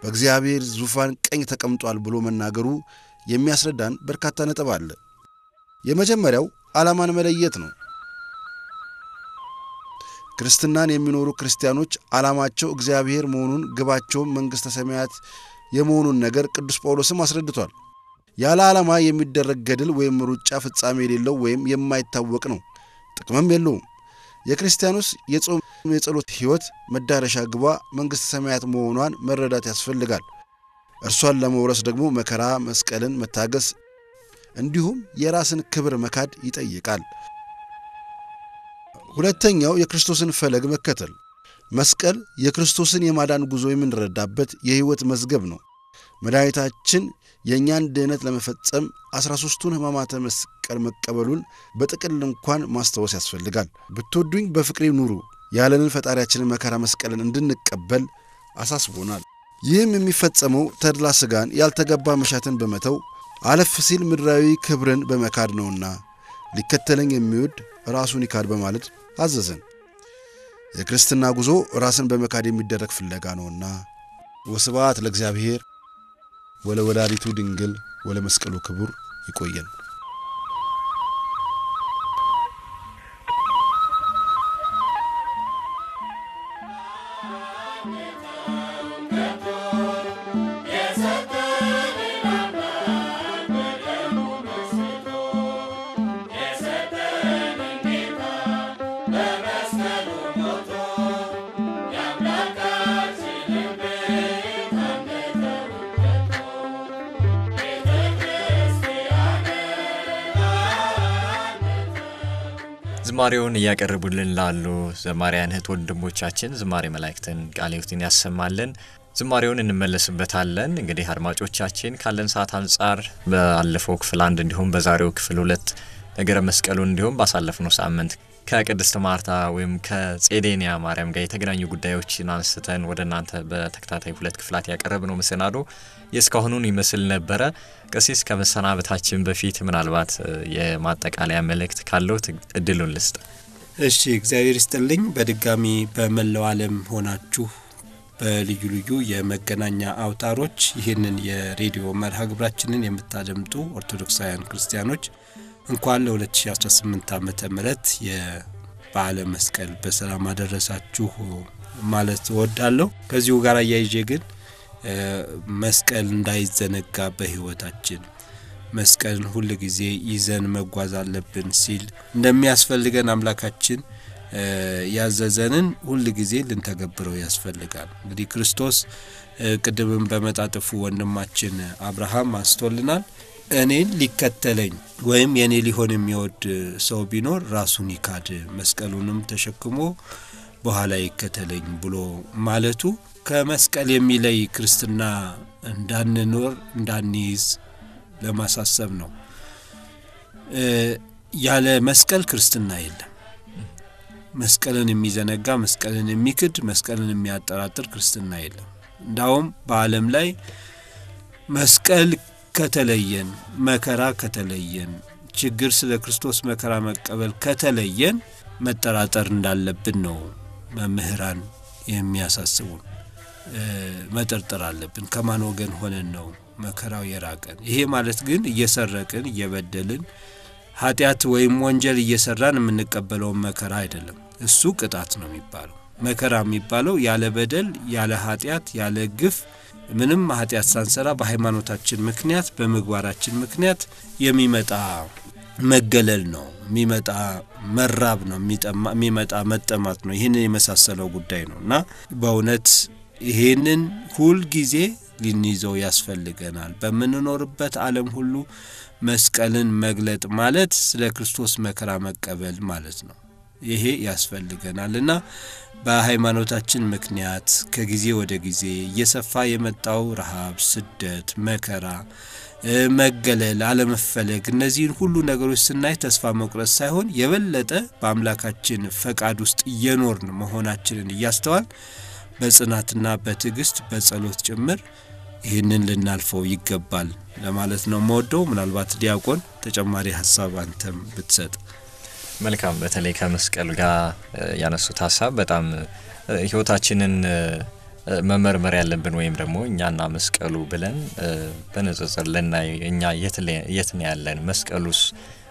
በእግዚአብሔር ዙፋን ቀኝ ተቀምጧል ብሎ መናገሩ የሚያስረዳን በርካታ ነጥብ አለ። የመጀመሪያው ዓላማን መለየት ነው። ክርስትናን የሚኖሩ ክርስቲያኖች ዓላማቸው እግዚአብሔር መሆኑን ግባቸው መንግሥተ ሰማያት የመሆኑን ነገር ቅዱስ ጳውሎስም አስረድቷል። ያለ ዓላማ የሚደረግ ገድል ወይም ሩጫ ፍጻሜ የሌለው ወይም የማይታወቅ ነው፣ ጥቅምም የለውም። የክርስቲያኖስ የጾም የጸሎት ሕይወት መዳረሻ ግቧ መንግሥተ ሰማያት መሆኗን መረዳት ያስፈልጋል። እርሷን ለመውረስ ደግሞ መከራ፣ መስቀልን መታገስ እንዲሁም የራስን ክብር መካድ ይጠይቃል። ሁለተኛው የክርስቶስን ፈለግ መከተል። መስቀል የክርስቶስን የማዳን ጉዞ የምንረዳበት የሕይወት መዝገብ ነው። መድኃኒታችን የእኛን ድህነት ለመፈጸም 13ቱን ሕማማተ መስቀል መቀበሉን በጥቅል እንኳን ማስታወስ ያስፈልጋል። ብትወዱኝ በፍቅሬ ኑሩ ያለንን ፈጣሪያችንን መከራ መስቀልን እንድንቀበል አሳስቦናል። ይህም የሚፈጸመው ተድላ ሥጋን ያልተገባ መሻትን በመተው አለፍ ሲል ምድራዊ ክብርን በመካድ ነውና ሊከተለኝ የሚወድ ራሱን ይካድ በማለት አዘዘን። የክርስትና ጉዞ ራስን በመካድ የሚደረግ ፍለጋ ነውና። ወስብሐት ለእግዚአብሔር ወለወላዲቱ ድንግል ወለመስቀሉ ክቡር። ይቆየን። ዝማሬውን ያቀርቡልን ላሉ ዘማሪያን እህት ወንድሞቻችን ዝማሬ መላእክትን ቃለ ሕይወትን ያሰማልን። ዝማሬውን እንመለስበታለን። እንግዲህ አድማጮቻችን ካለን ሰዓት አንፃር ባለፈው ክፍል 1 እንዲሁም በዛሬው ክፍል 2 ነገረ መስቀሉን እንዲሁም ባሳለፍነው ሳምንት ከቅድስት ማርታ ወይም ከጼዴንያ ማርያም ጋር የተገናኙ ጉዳዮችን አንስተን ወደናንተ በተከታታይ 2 ክፍላት ያቀረብነው መሰናዶ የስካሁኑን ይመስል ነበር። ቀሲስ ከመሰናበታችን በፊት ምናልባት የማጠቃለያ መልእክት ካለው እድሉን ልስጥ። እሺ፣ እግዚአብሔር ይስጥልኝ። በድጋሚ በመላው ዓለም ሆናችሁ በልዩ ልዩ የመገናኛ አውታሮች ይህንን የሬዲዮ መርሃ ግብራችንን የምታደምጡ ኦርቶዶክሳውያን ክርስቲያኖች እንኳን ለ2018 ዓመተ ምህረት የበዓለ መስቀል በሰላም አደረሳችሁ ማለት እወዳለሁ። ከዚሁ ጋር አያይዤ ግን መስቀል እንዳይዘነጋ በህይወታችን መስቀልን ሁሉ ጊዜ ይዘን መጓዝ አለብን ሲል እንደሚያስፈልገን አምላካችን ያዘዘንን ሁሉ ጊዜ ልንተገብረው ያስፈልጋል። እንግዲህ ክርስቶስ ቅድምም በመጣጥፉ ወንድማችን አብርሃም አስተውልናል። እኔን ሊከተለኝ ወይም የኔ ሊሆን የሚወድ ሰው ቢኖር ራሱን ይካድ መስቀሉንም ተሸክሞ በኋላ ይከተለኝ ብሎ ማለቱ ከመስቀል የሚለይ ክርስትና እንዳንኖር እንዳንይዝ ለማሳሰብ ነው። ያለ መስቀል ክርስትና የለም። መስቀልን የሚዘነጋ መስቀልን የሚክድ መስቀልን የሚያጠራጥር ክርስትና የለም። እንዳውም በዓለም ላይ መስቀል ከተለየን መከራ ከተለየን ችግር ስለ ክርስቶስ መከራ መቀበል ከተለየን መጠራጠር እንዳለብን ነው መምህራን የሚያሳስቡን። መጠርጠር አለብን ከማን ወገን ሆነን ነው መከራው የራቀን። ይሄ ማለት ግን እየሰረቅን እየበደልን ኃጢአት ወይም ወንጀል እየሰራን የምንቀበለው መከራ አይደለም። እሱ ቅጣት ነው የሚባለው። መከራ የሚባለው ያለ በደል ያለ ኃጢአት ያለ ግፍ ምንም ኃጢአት ሳንሰራ በሃይማኖታችን ምክንያት በመግባራችን ምክንያት የሚመጣ መገለል ነው፣ የሚመጣ መራብ ነው፣ የሚመጣ መጠማት ነው። ይሄንን የመሳሰለው ጉዳይ ነውና በእውነት ይሄንን ሁሉ ጊዜ ልንይዘው ያስፈልገናል። በመንኖርበት ዓለም ሁሉ መስቀልን መግለጥ ማለት ስለ ክርስቶስ መከራ መቀበል ማለት ነው። ይሄ ያስፈልገናልና በሃይማኖታችን ምክንያት ከጊዜ ወደ ጊዜ እየሰፋ የመጣው ረሃብ፣ ስደት፣ መከራ፣ መገለል፣ አለመፈለግ እነዚህን ሁሉ ነገሮች ስናይ ተስፋ መቁረጥ ሳይሆን የበለጠ በአምላካችን ፈቃድ ውስጥ እየኖርን መሆናችንን እያስተዋል በጽናትና በትዕግስት በጸሎት ጭምር ይህንን ልናልፈው ይገባል ለማለት ነው የምወደው። ምናልባት ዲያቆን ተጨማሪ ሐሳብ አንተም ብትሰጥ መልካም። በተለይ ከመስቀል ጋር ያነሱት ሐሳብ በጣም ህይወታችንን መመርመር ያለብን ወይም ደግሞ እኛና መስቀሉ ብለን በነጽጽር ለናይ እኛ የት ነው ያለን? መስቀሉስ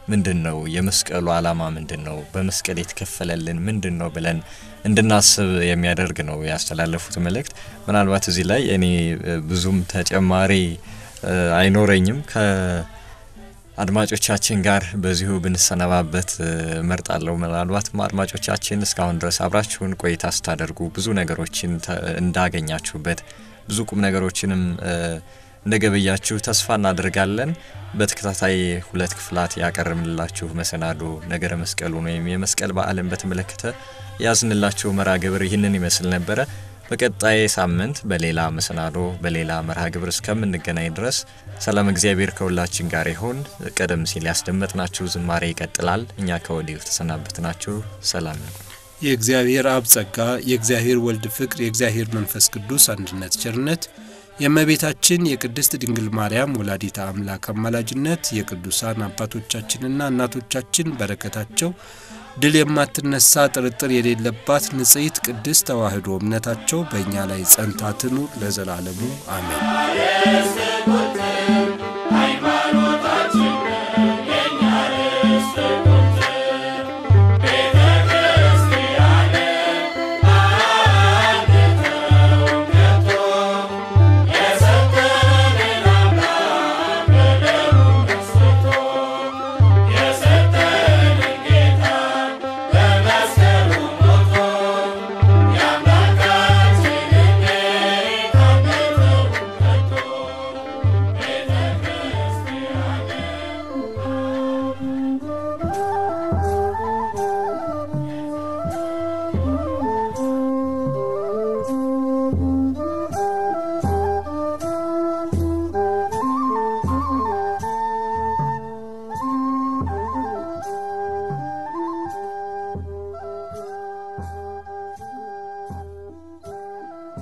ምንድነው? የመስቀሉ ዓላማ ምንድነው? በመስቀል የተከፈለልን ምንድነው ብለን እንድናስብ የሚያደርግ ነው ያስተላለፉት መልእክት። ምናልባት እዚህ ላይ እኔ ብዙም ተጨማሪ አይኖረኝም። ከአድማጮቻችን ጋር በዚሁ ብንሰነባበት መርጣለሁ። ምናልባት አድማጮቻችን እስካሁን ድረስ አብራችሁን ቆይታ ስታደርጉ ብዙ ነገሮችን እንዳገኛችሁበት ብዙ ቁም ነገሮችንም እንደገበያችሁ ተስፋ እናደርጋለን። በተከታታይ 2 ክፍላት ያቀርብንላችሁ መሰናዶ ነገረ መስቀሉን ወይም የመስቀል በዓልን በተመለከተ ያዝንላችሁ መርሃ ግብር ይህንን ይመስል ነበር። በቀጣይ ሳምንት በሌላ መሰናዶ በሌላ መርሃ ግብር እስከምንገናኝ ድረስ ሰላም እግዚአብሔር ከሁላችን ጋር ይሁን። ቀደም ሲል ያስደመጥናችሁ ዝማሬ ይቀጥላል። እኛ ከወዲሁ ተሰናበትናችሁ። ሰላም ነው። የእግዚአብሔር አብ ጸጋ፣ የእግዚአብሔር ወልድ ፍቅር፣ የእግዚአብሔር መንፈስ ቅዱስ አንድነት ቸርነት፣ የእመቤታችን የቅድስት ድንግል ማርያም ወላዲተ አምላክ አማላጅነት፣ የቅዱሳን አባቶቻችንና እናቶቻችን በረከታቸው ድል የማትነሳ ጥርጥር የሌለባት ንጽሕት ቅድስት ተዋሕዶ እምነታቸው በእኛ ላይ ጸንታ ትኑር ለዘላለሙ አሜን።